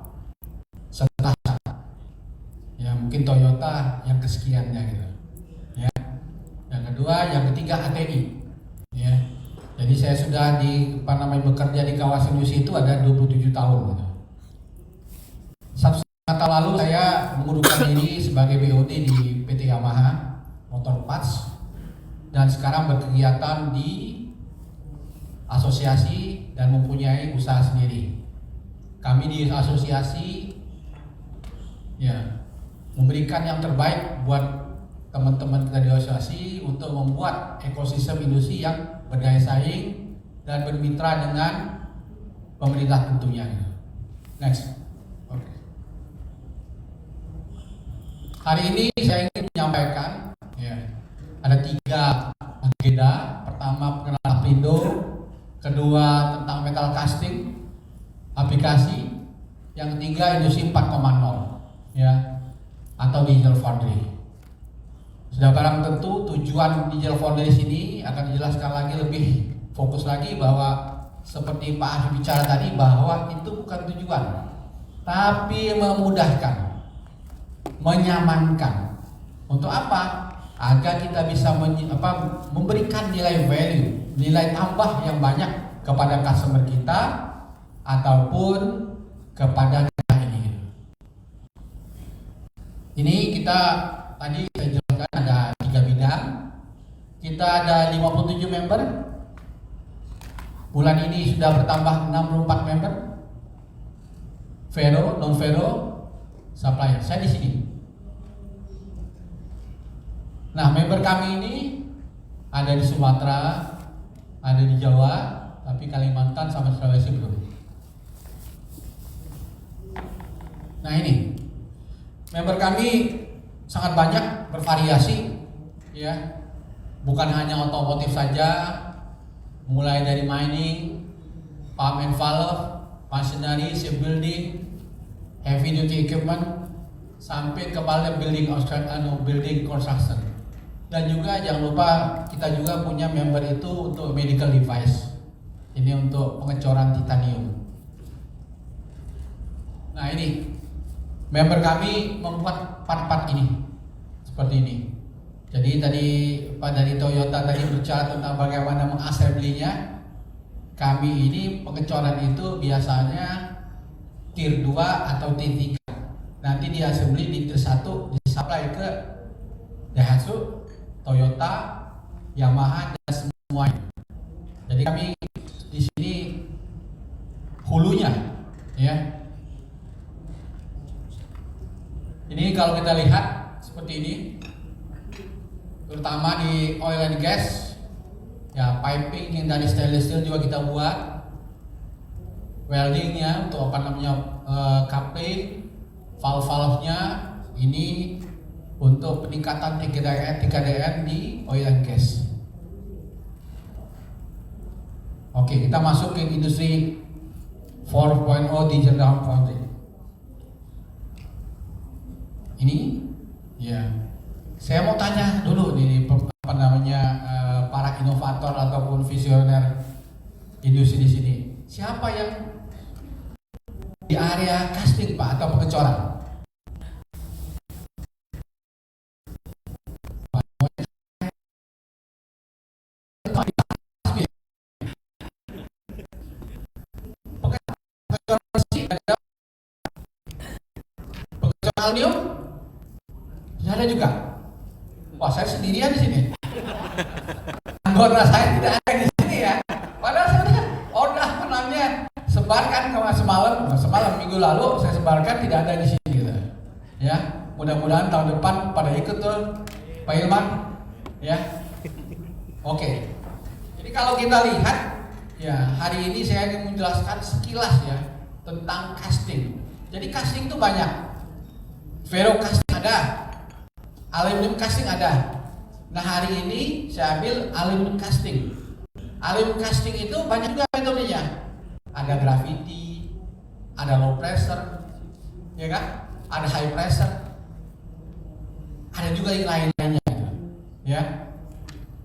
setelah ya mungkin Toyota yang kesekiannya gitu. Ya. Yang kedua, yang ketiga ATI. Ya. Jadi saya sudah bekerja di kawasan industri itu ada 27 tahun. Gitu. 1,5 tahun lalu saya mengundurkan diri sebagai BOD di PT Yamaha Motor Parts dan sekarang berkegiatan di asosiasi dan mempunyai usaha sendiri. Kami di asosiasi ya memberikan yang terbaik buat teman-teman kita di asosiasi untuk membuat ekosistem industri yang berdaya saing dan bermitra dengan pemerintah tentunya. Next. Okay. Hari ini saya ingin menyampaikan ya, ada 3 agenda. Pertama pengenalan Aplindo, kedua tentang metal casting, aplikasi, yang ketiga industri 4.0 ya, atau digital foundry. Sudah barang tentu tujuan digital foundry sini akan dijelaskan lagi lebih fokus lagi bahwa seperti Pak Ahli bicara tadi bahwa itu bukan tujuan, tapi memudahkan menyamankan. Untuk apa? Agar kita bisa memberikan nilai value, nilai tambah yang banyak kepada customer kita ataupun kepada daerah ini. Ini kita tadi saya jelaskan ada 3 bidang. Kita ada 57 member. Bulan ini sudah bertambah 64 member. Vero, non Vero, supplier. Saya di sini. Nah, member kami ini ada di Sumatera, ada di Jawa, tapi Kalimantan sama Sulawesi belum. Nah, ini member kami sangat banyak, bervariasi, ya. Bukan hanya otomotif saja, mulai dari mining, pump and valve, machinery, shipbuilding, heavy duty equipment, sampai kepada building construction. Dan juga jangan lupa kita juga punya member itu untuk medical device. Ini untuk pengecoran titanium. Nah, ini member kami membuat part-part ini seperti ini. Jadi tadi Pak dari Toyota tadi berbicara tentang bagaimana mengassembly-nya. Kami ini pengecoran itu biasanya tier 2 atau tier 3. Nanti di assembly di tier 1 disupply ke Daihatsu, Toyota, Yamaha dan semuanya. Jadi kami di sini hulunya, ya. Ini kalau kita lihat seperti ini, terutama di oil and gas, ya piping yang dari stainless steel juga kita buat, weldingnya untuk coupling, valve-nya ini untuk peningkatan TKDN di oil and gas. Oke, kita masuk ke industri 4.0 digital foundry. Ini, ya, saya mau tanya dulu nih para inovator ataupun visioner industri di sini. Siapa yang di area casting Pak atau pengecoran? Pengecoran aluminium? Ada juga. Wah, saya sendirian di sini. Anggota saya tidak ada di sini ya. Padahal saya udah sebarkan semalam minggu lalu saya sebarkan tidak ada di sini gitu. Ya, mudah-mudahan tahun depan pada ikut tuh Pak Ilman. Ya. Oke. Jadi kalau kita lihat ya, hari ini saya ingin menjelaskan sekilas ya tentang casting. Jadi casting itu banyak. Vero casting ada. Aluminium casting ada. Nah, hari ini saya ambil aluminium casting. Aluminium casting itu banyak juga metodenya. Ada gravity, ada low pressure, ya kan? Ada high pressure. Ada juga yang lain-lainnya, ya.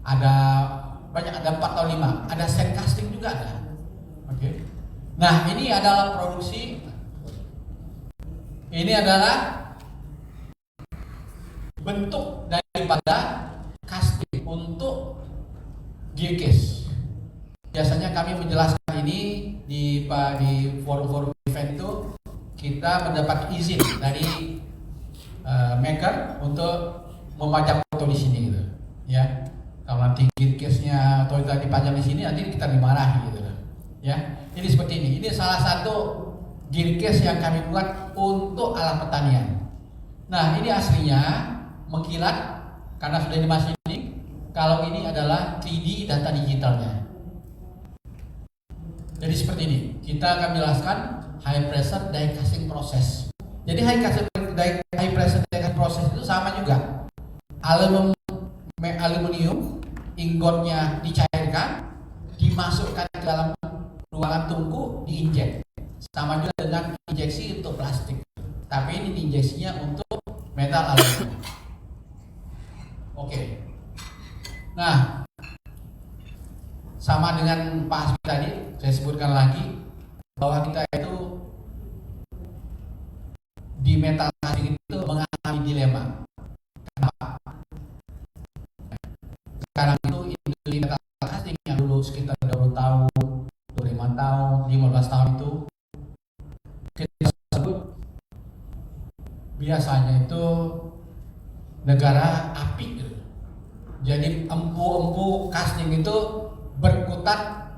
Ada banyak, ada 4 atau 5. Ada sand casting juga ada. Oke. Nah, ini adalah produksi. Ini adalah bentuk daripada casting untuk gearcase. Biasanya kami menjelaskan ini di forum-forum event itu kita mendapat izin dari maker untuk memajang foto di sini gitu. Ya. Kalau nanti gearcase-nya Toyota dipajang di sini nanti kita dimarahi gitu. Ya. Ini seperti ini. Ini salah satu gearcase yang kami buat untuk alat pertanian. Nah, ini aslinya mengkilat karena sudah di machining. Kalau ini adalah 3D data digitalnya. Jadi seperti ini. Kita akan jelaskan high pressure die casting process. Jadi high pressure die casting process itu sama juga. Aluminium ingotnya dicairkan, dimasukkan ke dalam ruangan tungku, diinjek. Sama juga dengan injeksi untuk plastik. Tapi ini diinjeksinya untuk metal aluminium. Oke. Nah, sama dengan Pak Hasbi tadi, saya sebutkan lagi bahwa kita itu di metal casting itu mengalami biasanya itu negara api gitu. Jadi empu-empu casting itu berkutat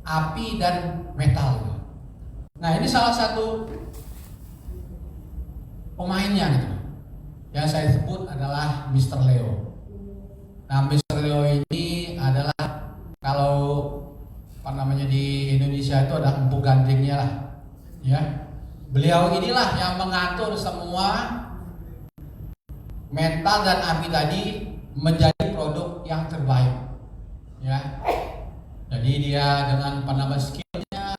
api dan metal gitu. Nah ini salah satu pemainnya gitu. Yang saya sebut adalah Mr. Leo. Nah Mr. Leo ini adalah kalau di Indonesia itu ada empu gandengnya lah, ya. Beliau inilah yang mengatur semua metal dan api tadi menjadi produk yang terbaik, ya. Jadi dia dengan skillnya,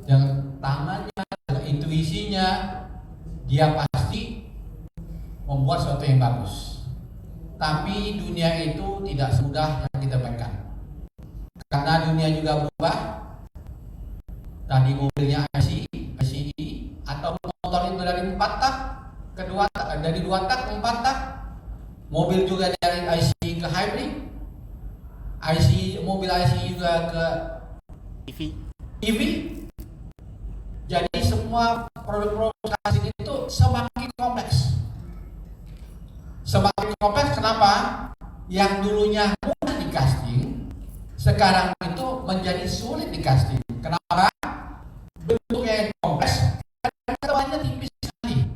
dengan tangannya, dengan intuisinya, dia pasti membuat sesuatu yang bagus. Tapi dunia itu tidak semudah yang kita bayangkan. Karena dunia juga berubah. Tadi mobilnya ICE atau motor itu dari 4 tak ke 2 tak, dari 2 tak ke 4 tak. Mobil juga dari ICE ke hybrid. Mobil ICE juga ke EV. Jadi semua produk-produk casting itu semakin kompleks. Semakin kompleks kenapa? Yang dulunya mudah di casting, sekarang itu menjadi sulit di casting. Kenapa? Bentuknya yang kompleks, dan tebalnya tipis sekali.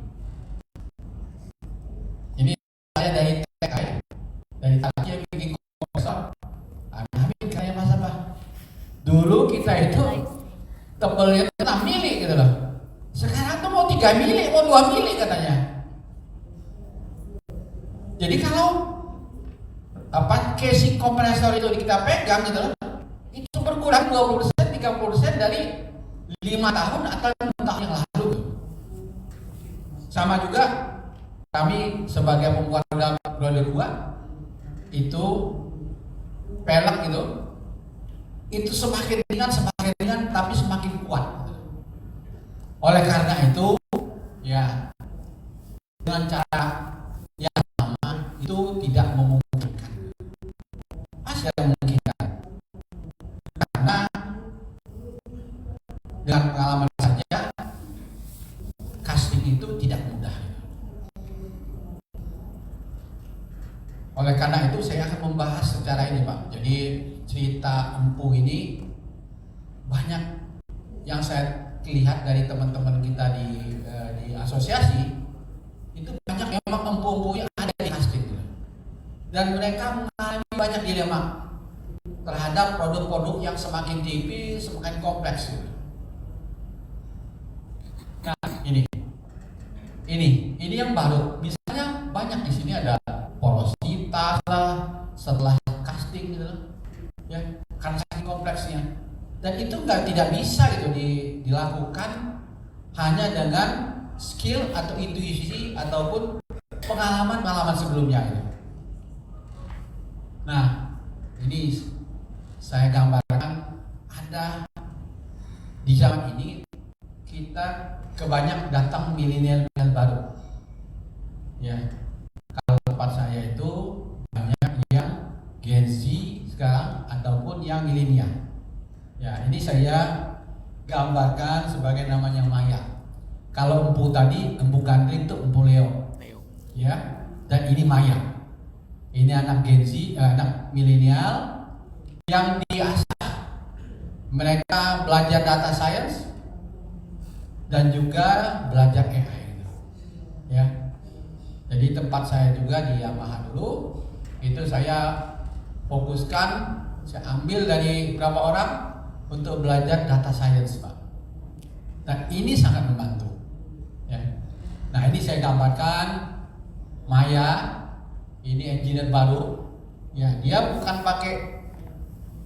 Ini saya dari TKI, dari tadi yang bikin kompresor. Amin kayak Mas apa? Dulu kita itu tebelnya 6 mili gitu loh. Sekarang tuh mau 3 mili, mau 2 mili katanya. Jadi kalau casing kompresor itu kita pegang gitu loh, itu berkurang 20%, 30% dari 5 tahun atau 6 tahun yang lalu. Sama juga kami sebagai pembuat roda 2 itu pelek gitu, itu semakin ringan tapi semakin kuat. Oleh karena itu ya dengan cara yang sama itu tidak memungkinkan. Masih ada memungkinkan. Karena dengan pengalaman saja casting itu tidak mudah. Oleh karena itu saya akan membahas secara ini Pak. Jadi cerita empu ini banyak yang saya lihat dari teman-teman kita di asosiasi, itu banyak memang empu-empu yang ada di casting dan mereka mengalami banyak dilema terhadap produk-produk yang semakin tipis, semakin kompleks gitu. Nah ini yang baru. Misalnya banyak di sini ada porositas lah setelah casting gitu, ya karena saking kompleksnya. Dan itu tidak bisa gitu dilakukan hanya dengan skill atau intuisi ataupun pengalaman sebelumnya gitu. Nah ini saya gambarkan ada di zaman ini kita kebanyak datang milenial baru, ya. Kalau tempat saya itu banyak yang Gen Z sekarang ataupun yang milenial. Ya, ini saya gambarkan sebagai namanya Maya. Kalau empu tadi, empu gandring itu empu Leo. Ya, dan ini Maya. Ini anak Gen Z, anak milenial yang diasah. Mereka belajar data science dan juga belajar AI. Ya. Jadi tempat saya juga di Yamaha dulu, itu saya fokuskan, saya ambil dari beberapa orang untuk belajar data science Pak. Nah ini sangat membantu, ya. Nah ini saya gambarkan Maya, ini engineer baru, ya dia bukan pakai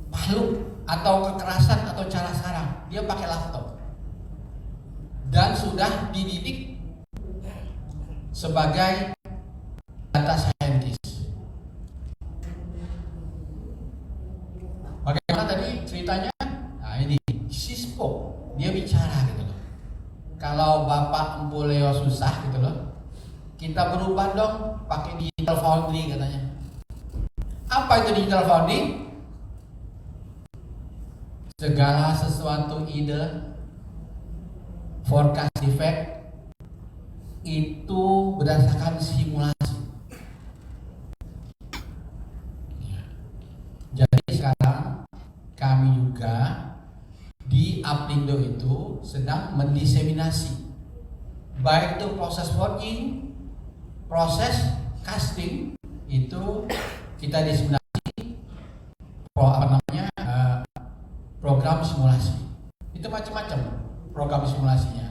palu atau kekerasan atau cara sarang, dia pakai laptop dan sudah dididik sebagai data scientist. Bagaimana tadi ceritanya? Nah ini Cisco, dia bicara gitu loh. Kalau Bapak Empu Leo susah gitu loh, kita berubah dong pakai digital foundry katanya. Apa itu digital foundry? Segala sesuatu ide, forecast effect itu berdasarkan simulasi. Jadi sekarang kami juga di Aplindo itu sedang mendiseminasi baik itu proses working, proses casting itu kita diseminasi program simulasi. Itu macam-macam program simulasinya.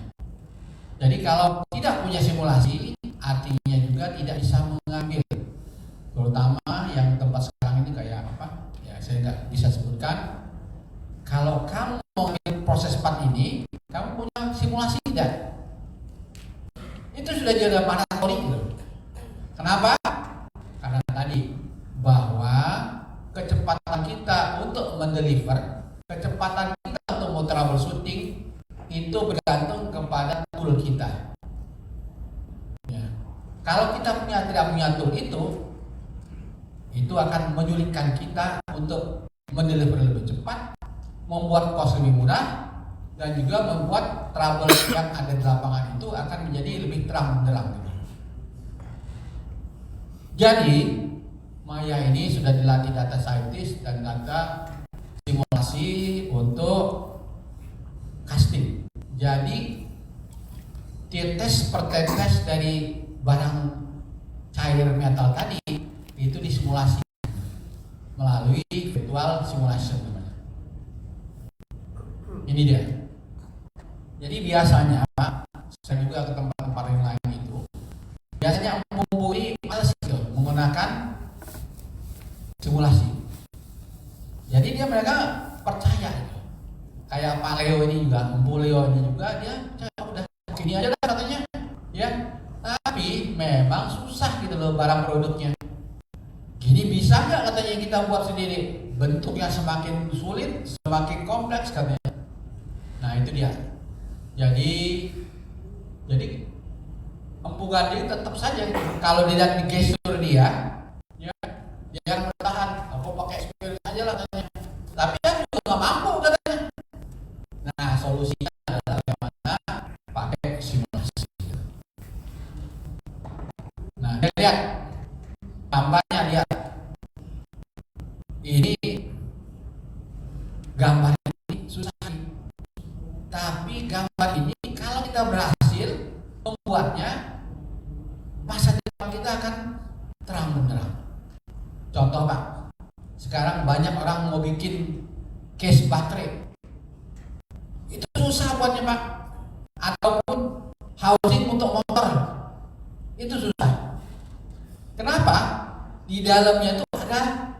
Jadi kalau tidak punya simulasi, artinya juga tidak bisa mengambil, terutama yang tempat sekarang ini kayak apa? Ya saya nggak bisa sebutkan. Kalau kamu mau ambil proses part ini, kamu punya simulasi tidak? Itu sudah jadi mandatory gitu. Kenapa? Karena tadi bahwa kecepatan kita untuk mendeliver, kecepatan kita untuk mau troubleshooting itu bergantung kepada tool kita. Ya. Kalau kita tidak punya tool itu akan menyulitkan kita untuk mendeliver lebih cepat, membuat cost lebih murah, dan juga membuat trouble yang ada di lapangan itu akan menjadi lebih terang benderang. Jadi Maya ini sudah dilatih data scientist dan data simulasi untuk casting. Jadi tes per tes dari barang cair metal tadi itu disimulasi melalui virtual simulation. Ini dia. Jadi biasanya saya juga ke tempat-tempat yang lain itu biasanya mempunyai menggunakan simulasi. Jadi mereka percaya itu. Kayak Pak Leo ini juga, Bu Leo ini juga dia udah gini aja lah katanya, ya. Tapi memang susah gitu loh barang produknya. Gini bisa nggak katanya kita buat sendiri? Bentuknya semakin sulit, semakin kompleks katanya. Nah itu dia. Jadi Empu Gandhi tetap saja kalau dilihat di gestur dia, ya dia bertahan. Aku pakai experience aja lah katanya. Tapi kan juga nggak mampu katanya. Nah solusinya adalah bagaimana pakai simulasi. Nah lihat gambarnya, lihat ini gambar ini susah. Tapi gambar ini kalau kita berhasil membuatnya, masa depan kita akan terang benderang. Contoh Pak, sekarang banyak orang mau bikin case baterai, itu susah buatnya Pak. Ataupun housing untuk motor, itu susah. Kenapa? Di dalamnya itu ada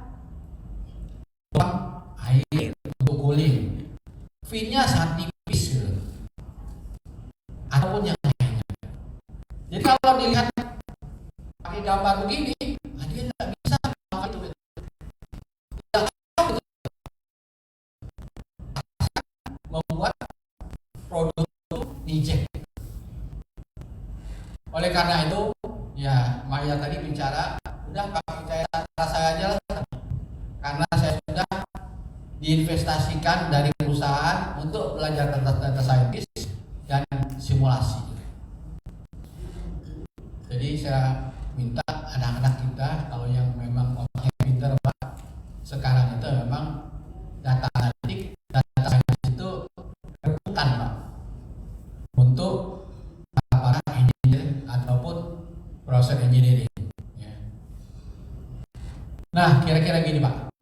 air untuk cooling, finnya sangat tipis gitu. Ataupun yang lainnya. Jadi kalau dilihat pakai gambar begini, dia tidak bisa pakai itu. Tidak tahu itu. Membuat produk itu injek. Oleh karena itu, ya Maya tadi bicara, udah pakai saya aja lah. Karena saya sudah diinvestasikan dari perusahaan untuk belajar data scientist dan simulasi. Jadi saya minta anak-anak kita kalau yang memang otaknya pintar Pak, sekarang itu memang data analitik, data scientist itu rebutan Pak untuk para engineer ataupun proses engineering. Ya. Nah kira-kira gini Pak.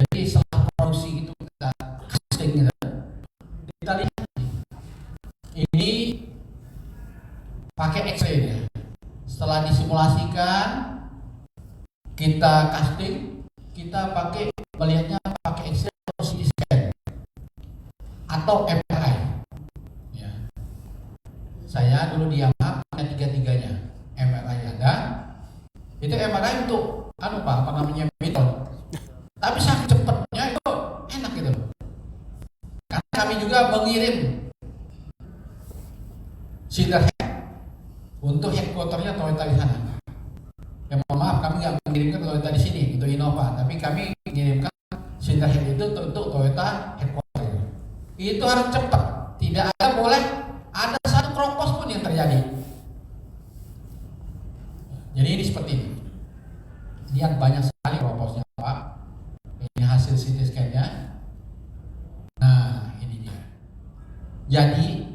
Jadi setelah produksi itu kita casting gitu, kita lihat ini pakai X-ray ya. Setelah disimulasikan, kita casting, kita pakai melihatnya pakai X-ray atau CT scan atau MRI. Ya. Saya dulu di Yamaha punya tiga-tiganya. MRI ada, itu MRI untuk apa namanya metode. Tapi saking cepatnya itu enak gitu. Karena kami juga mengirim cylinder head untuk headquarternya Toyota di sana. Ya mohon maaf, kami nggak mengirimkan Toyota di sini, itu Innova, tapi kami mengirimkan cylinder head itu untuk Toyota headquarter. Itu harus cepat, tidak ada boleh ada satu kropos pun yang terjadi. Jadi ini seperti ini. Lihat banyak sekali proposnya Pak. Ini hasil CT scan-nya. Nah, ini dia. Jadi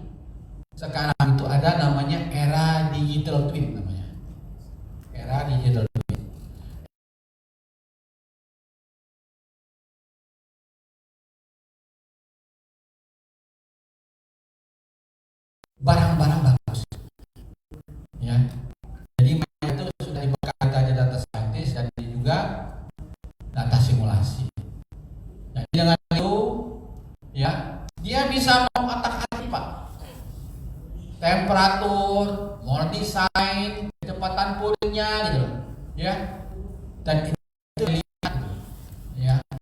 sekarang itu ada namanya era digital twin namanya. Era digital twin. Barang-barang bagus. Ya. Jadi itu sudah dipakai data scientist dan juga data simulasi. Jadi dengan itu ya, dia bisa mengotak-atik Pak. Temperatur, mau desain, kecepatan puringnya gitu loh. Ya. Dan